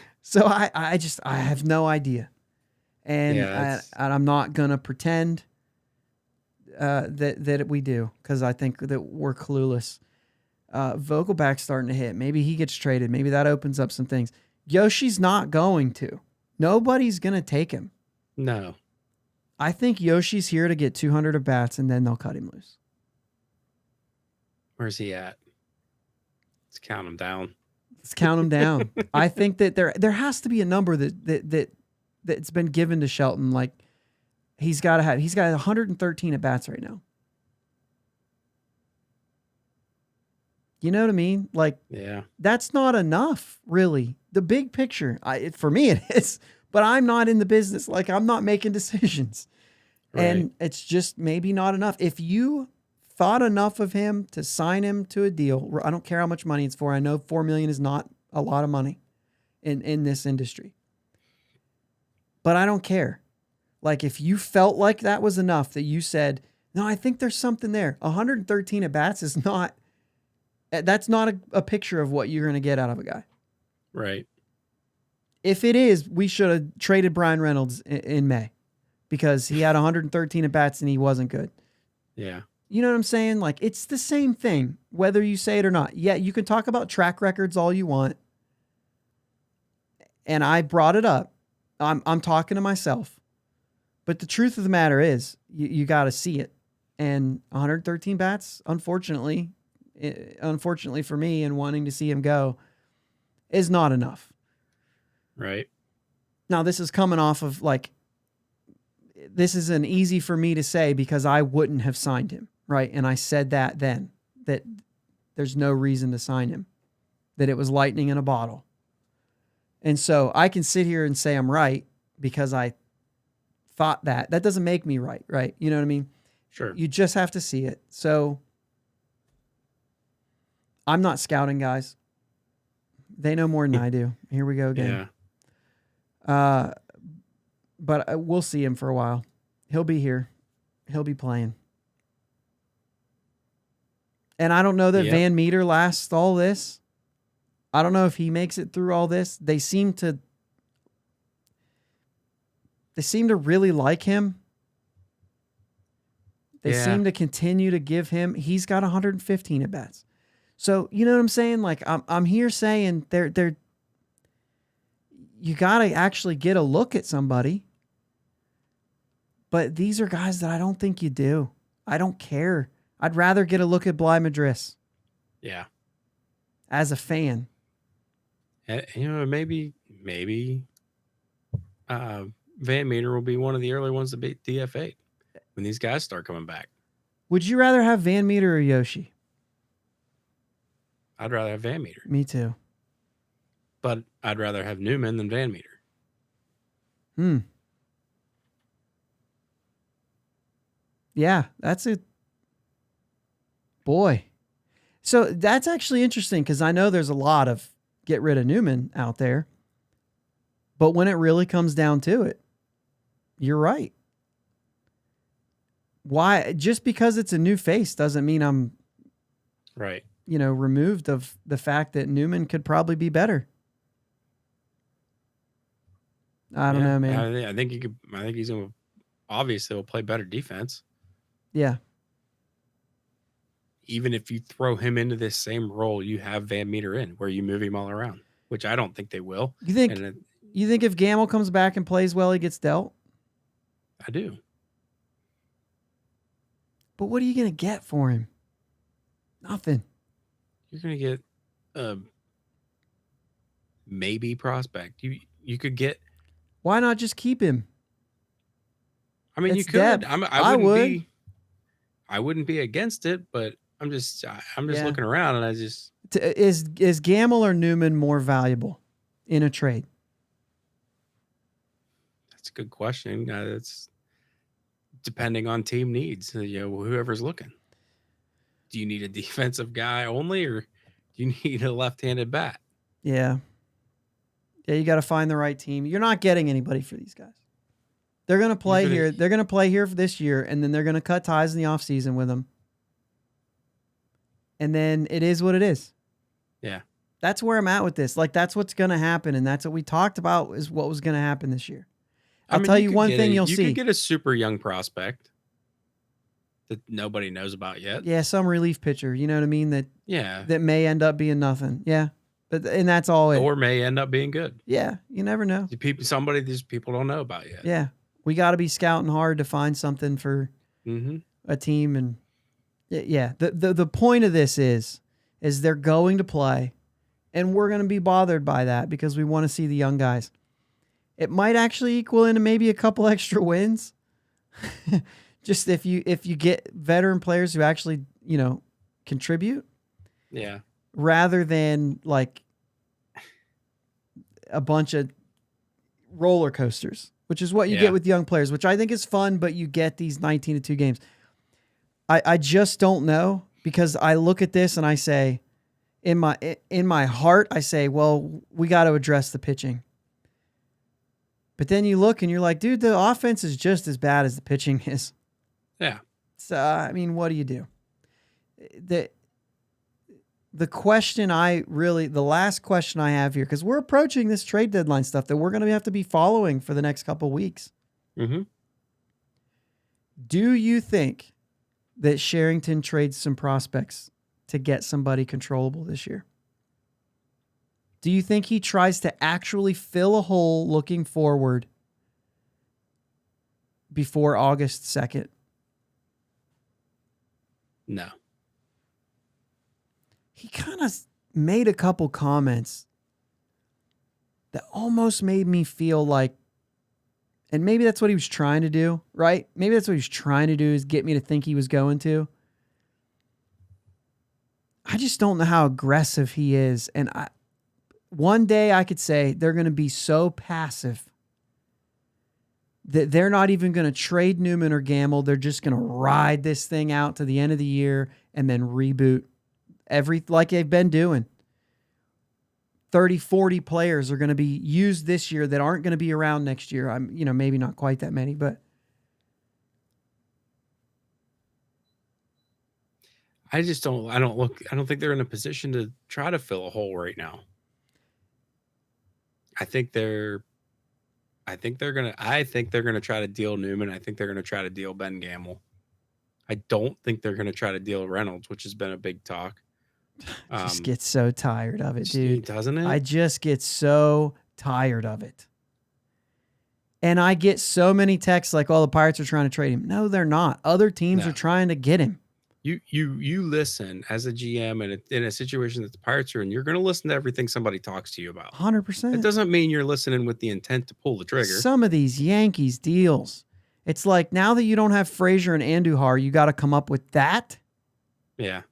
I have no idea. And I'm not going to pretend that we do because I think that we're clueless. Vogelback's starting to hit. Maybe he gets traded. Maybe that opens up some things. Yoshi's not going to. Nobody's going to take him. No. I think Yoshi's here to get 200 at bats and then they'll cut him loose. Where's he at? Let's count him down. I think that there has to be a number that's been given to Shelton. Like he's got 113 at bats right now. You know what I mean? Like, yeah, that's not enough, really. The big picture, for me, it is. But I'm not in the business. Like, I'm not making decisions. Right. And it's just maybe not enough. If you thought enough of him to sign him to a deal, I don't care how much money it's for. I know $4 million is not a lot of money in this industry. But I don't care. Like, if you felt like that was enough, that you said, no, I think there's something there. 113 at bats is not... That's not a picture of what you're going to get out of a guy. Right. If it is, we should have traded Brian Reynolds in May because he had 113 at bats and he wasn't good. Yeah. You know what I'm saying? Like, it's the same thing, whether you say it or not. Yeah, you can talk about track records all you want. And I brought it up. I'm talking to myself. But the truth of the matter is, you got to see it. And 113 bats, unfortunately for me and wanting to see him go, is not enough. Right. Now, this is coming off of like, this isn't easy for me to say because I wouldn't have signed him, right? And I said that then, that there's no reason to sign him, that it was lightning in a bottle. And so I can sit here and say I'm right because I thought that. That doesn't make me right, right? You know what I mean? Sure. You just have to see it. So I'm not scouting, guys. They know more than I do. Here we go again. Yeah. But we'll see him for a while. He'll be here. He'll be playing. And I don't know that Van Meter lasts all this. I don't know if he makes it through all this. They seem to really like him. They seem to continue to give him. He's got 115 at bats. So, you know what I'm saying? Like, I'm here saying they're you got to actually get a look at somebody. But these are guys that I don't think you do. I don't care. I'd rather get a look at Bly Madris. Yeah. As a fan. You know, maybe Van Meter will be one of the early ones to beat DFA when these guys start coming back. Would you rather have Van Meter or Yoshi? I'd rather have Van Meter. Me too. But I'd rather have Newman than Van Meter. Yeah, that's it. Boy. So that's actually interesting because I know there's a lot of get rid of Newman out there. But when it really comes down to it, you're right. Why? Just because it's a new face doesn't mean I'm right. Removed of the fact that Newman could probably be better. I don't know, man. I think he's going to obviously will play better defense. Yeah. Even if you throw him into this same role you have Van Meter in, where you move him all around, which I don't think they will. You think if Gamble comes back and plays well, he gets dealt? I do. But what are you going to get for him? Nothing. You're going to get a maybe prospect. You could get. Why not just keep him? I mean, you could. Depth. I wouldn't be against it, but I'm just looking around and I just is Gamble or Newman more valuable in a trade? That's a good question. It's depending on team needs. Whoever's looking. Do you need a defensive guy only, or do you need a left-handed bat? Yeah. Yeah, you got to find the right team. You're not getting anybody for these guys. They're going to play here. They're going to play here for this year, and then they're going to cut ties in the offseason with them. And then it is what it is. Yeah. That's where I'm at with this. Like, that's what's going to happen, and that's what we talked about is what was going to happen this year. I'll tell you one thing you'll see. You could get a super young prospect that nobody knows about yet. Yeah, some relief pitcher, you know what I mean? That may end up being nothing. Yeah. And that's all it. Or may end up being good. Yeah, you never know. Somebody these people don't know about yet. Yeah. We got to be scouting hard to find something for a team. And yeah, the point of this is they're going to play, and we're going to be bothered by that because we want to see the young guys. It might actually equal into maybe a couple extra wins. Just if you get veteran players who actually, contribute. Yeah. Rather than like a bunch of roller coasters, which is what you get with young players, which I think is fun, but you get these 19-2 games. I just don't know, because I look at this and I say, in my heart, I say, well, we got to address the pitching. But then you look and you're like, dude, the offense is just as bad as the pitching is. Yeah. So, I mean, what do you do? The question the last question I have here, because we're approaching this trade deadline stuff that we're going to have to be following for the next couple of weeks. Mm-hmm. Do you think that Sherrington trades some prospects to get somebody controllable this year? Do you think he tries to actually fill a hole looking forward before August 2nd? No. He kind of made a couple comments that almost made me feel like, and maybe that's what he was trying to do, right? Maybe that's what he was trying to do, is get me to think he was going to. I just don't know how aggressive he is. And one day I could say they're going to be so passive that they're not even going to trade Newman or Gamble. They're just going to ride this thing out to the end of the year and then reboot like they've been doing. 30, 40 players are going to be used this year that aren't going to be around next year. Maybe not quite that many, but I don't think they're in a position to try to fill a hole right now. I think they're going to try to deal Newman. I think they're going to try to deal Ben Gamble. I don't think they're going to try to deal Reynolds, which has been a big talk. I just get so tired of it, dude. Doesn't it? I just get so tired of it. And I get so many texts like, oh, the Pirates are trying to trade him. No, they're not. Other teams are trying to get him. You listen as a GM and in a situation that the Pirates are in, you're going to listen to everything somebody talks to you about. 100%. It doesn't mean you're listening with the intent to pull the trigger. Some of these Yankees deals, it's like now that you don't have Frazier and Andujar, you got to come up with that. Yeah.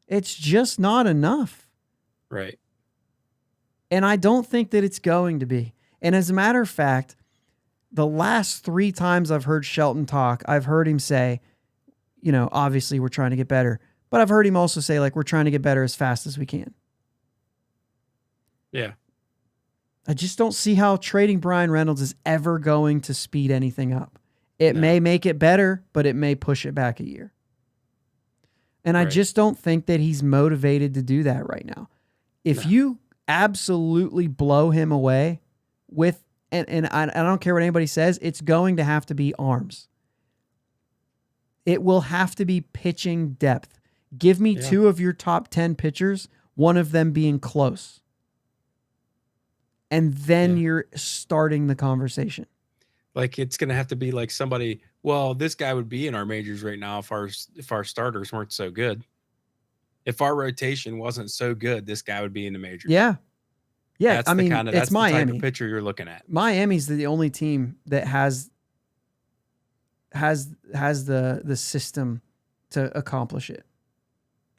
It's just not enough. Right. And I don't think that it's going to be. And as a matter of fact, the last 3 times I've heard Shelton talk, I've heard him say, obviously we're trying to get better. But I've heard him also say, like, we're trying to get better as fast as we can. Yeah. I just don't see how trading Brian Reynolds is ever going to speed anything up. It may make it better, but it may push it back a year. And I just don't think that he's motivated to do that right now. If you absolutely blow him away with, and I don't care what anybody says, it's going to have to be arms. It will have to be pitching depth. Give me 2 of your top 10 pitchers, one of them being close. And then you're starting the conversation. Like, it's going to have to be like somebody, well, this guy would be in our majors right now if our starters weren't so good. If our rotation wasn't so good, this guy would be in the majors. Yeah. Yeah, that's it's Miami. The type of pitcher you're looking at. Miami's the only team that has the system to accomplish it.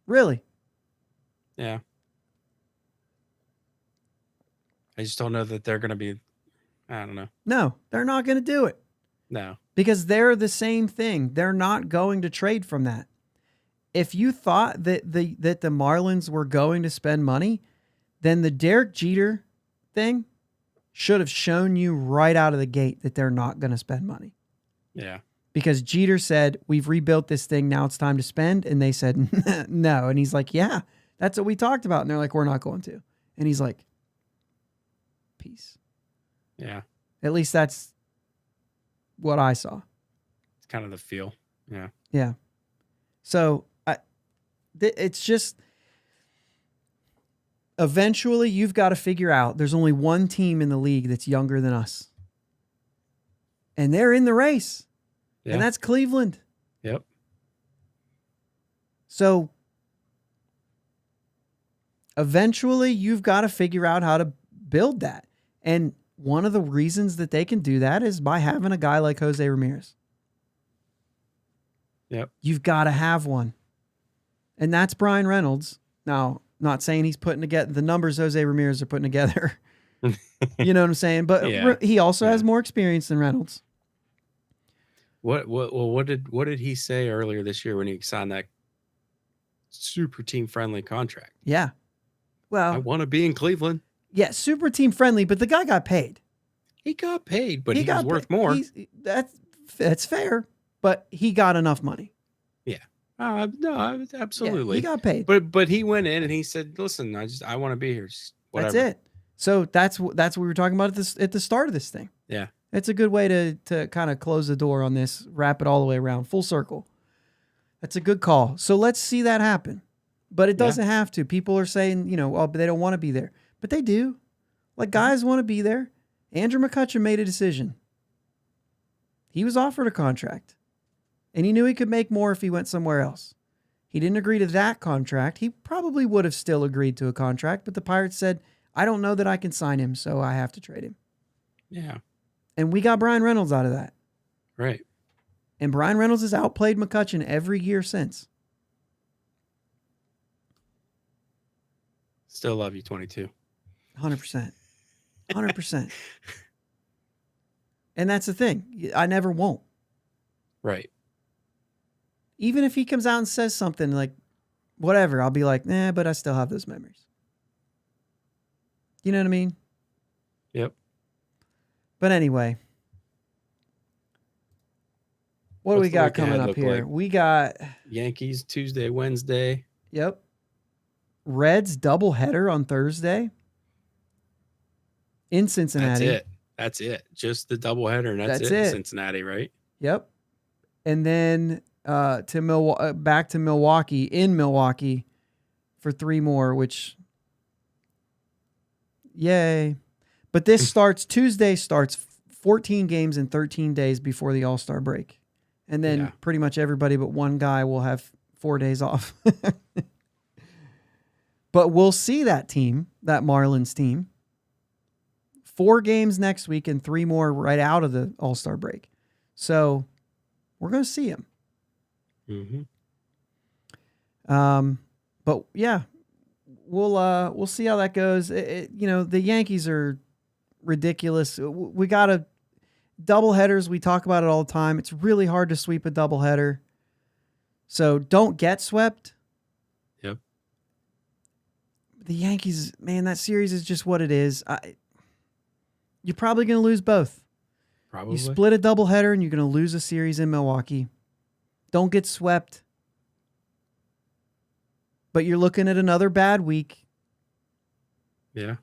Really? Yeah. I just don't know that they're going to be, I don't know. No, they're not going to do it. No. Because they're the same thing. They're not going to trade from that. If you thought that the Marlins were going to spend money, then the Derek Jeter thing should have shown you right out of the gate that they're not going to spend money. Yeah. Because Jeter said, we've rebuilt this thing, now it's time to spend. And they said, no. And he's like, yeah, that's what we talked about. And they're like, we're not going to. And he's like, peace. Yeah. At least that's what I saw. It's kind of the feel. Yeah. Yeah. So it's just, eventually you've got to figure out there's only one team in the league that's younger than us. And they're in the race. Yeah. And that's Cleveland. Yep. So eventually you've got to figure out how to build that. And one of the reasons that they can do that is by having a guy like Jose Ramirez. Yep. You've got to have one. And that's Brian Reynolds. Now, not saying he's putting together the numbers Jose Ramirez are putting together. You know what I'm saying? But he also has more experience than Reynolds. What did he say earlier this year when he signed that super team friendly contract? Yeah. Well, I want to be in Cleveland. Yeah, super team friendly, but the guy got paid. He got paid, but he was worth more. That's fair, but he got enough money. Yeah. No, absolutely. Yeah, he got paid. But he went in and he said, "Listen, I want to be here." Whatever. That's it. So that's what we were talking about at the start of this thing. That's a good call. So let's see that happen. But it doesn't have to. People are saying, but they don't want to be there. But they do. Like, guys want to be there. Andrew McCutchen made a decision. He was offered a contract. And he knew he could make more if he went somewhere else. He didn't agree to that contract. He probably would have still agreed to a contract, but the Pirates said, I don't know that I can sign him, so I have to trade him. Yeah. And we got Brian Reynolds out of that. Right. And Brian Reynolds has outplayed McCutchen every year since. Still love you, 22. 100%. 100%. And that's the thing. I never won't. Right. Even if he comes out and says something like, whatever, I'll be like, nah, but I still have those memories. You know what I mean? Yep. But anyway. What do we got coming up here? Like? We got Yankees Tuesday, Wednesday. Yep. Reds doubleheader on Thursday in Cincinnati. That's it. Just the doubleheader, and that's it in Cincinnati, right? Yep. And then back to Milwaukee, in Milwaukee for 3 more, which yay. But this Tuesday starts 14 games in 13 days before the All-Star break. And then pretty much everybody but one guy will have 4 days off. But we'll see that team, that Marlins team. 4 games next week and 3 more right out of the All-Star break. So we're going to see him. Mm-hmm. But yeah, we'll see how that goes. The Yankees are ridiculous. We got a doubleheaders. We talk about it all the time. It's really hard to sweep a doubleheader. So don't get swept. Yep. The Yankees, man, that series is just what it is. You're probably going to lose both. Probably. You split a doubleheader and you're going to lose a series in Milwaukee. Don't get swept. But you're looking at another bad week. Yeah.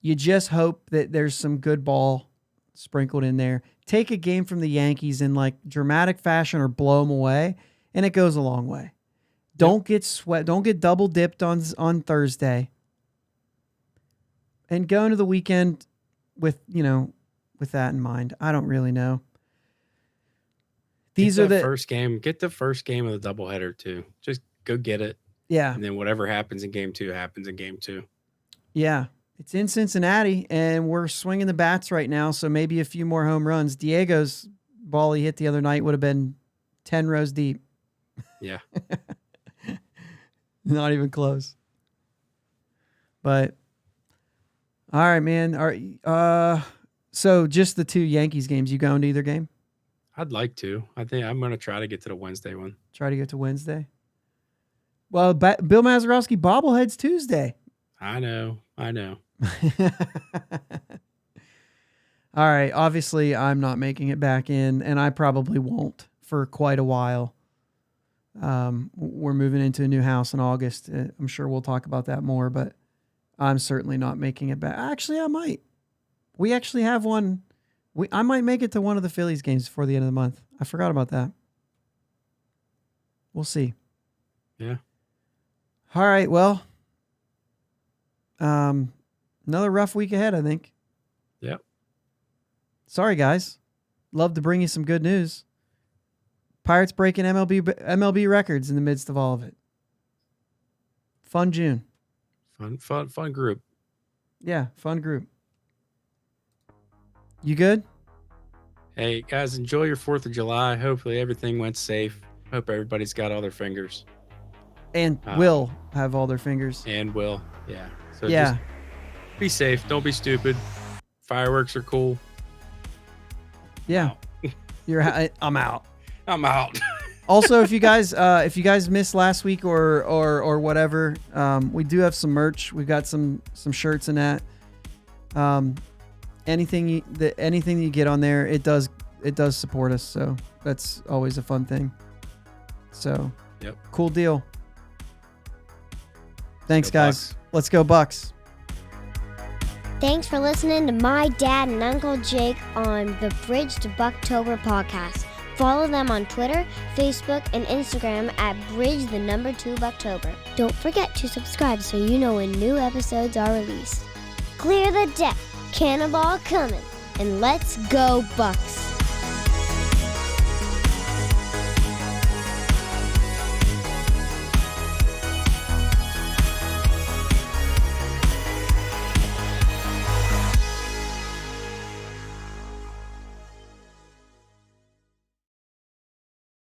You just hope that there's some good ball sprinkled in there. Take a game from the Yankees in like dramatic fashion or blow them away, and it goes a long way. Don't get swept. Don't get double dipped on Thursday. And go into the weekend with that in mind. I don't really know. These are the first game. Get the first game of the doubleheader too. Just go get it. Yeah. And then whatever happens in game 2 happens in game 2. Yeah. It's in Cincinnati, and we're swinging the bats right now, so maybe a few more home runs. Diego's ball he hit the other night would have been 10 rows deep. Yeah. Not even close. But, all right, man. So just the 2 Yankees games. You going to either game? I'd like to. I think I'm going to try to get to the Wednesday one. Try to get to Wednesday? Well, Bill Mazeroski bobbleheads Tuesday. I know. All right. Obviously, I'm not making it back in, and I probably won't for quite a while. We're moving into a new house in August. I'm sure we'll talk about that more, but I'm certainly not making it back. Actually, I might. We actually have one. I might make it to one of the Phillies games before the end of the month. I forgot about that. We'll see. Yeah. All right. Well, another rough week ahead, I think. Yep. Sorry, guys. Love to bring you some good news. Pirates breaking MLB records in the midst of all of it. Fun June. Fun group. Yeah, fun group. You good? Hey, guys, enjoy your 4th of July. Hopefully everything went safe. Hope everybody's got all their fingers. And will have all their fingers. And will, yeah. So yeah. Just be safe. Don't be stupid. Fireworks are cool. Yeah. I'm out. I'm out. Also, if you guys missed last week or whatever, we do have some merch. We've got some shirts and that. Anything you get on there, it does support us. So that's always a fun thing. So, yep. Cool deal. Thanks, guys. Let's go Bucks. Thanks for listening to my dad and Uncle Jake on the Bridge to Buctober podcast. Follow them on Twitter, Facebook, and Instagram at Bridge2 Buctober. Don't forget to subscribe so you know when new episodes are released. Clear the deck, cannonball coming, and let's go Bucks!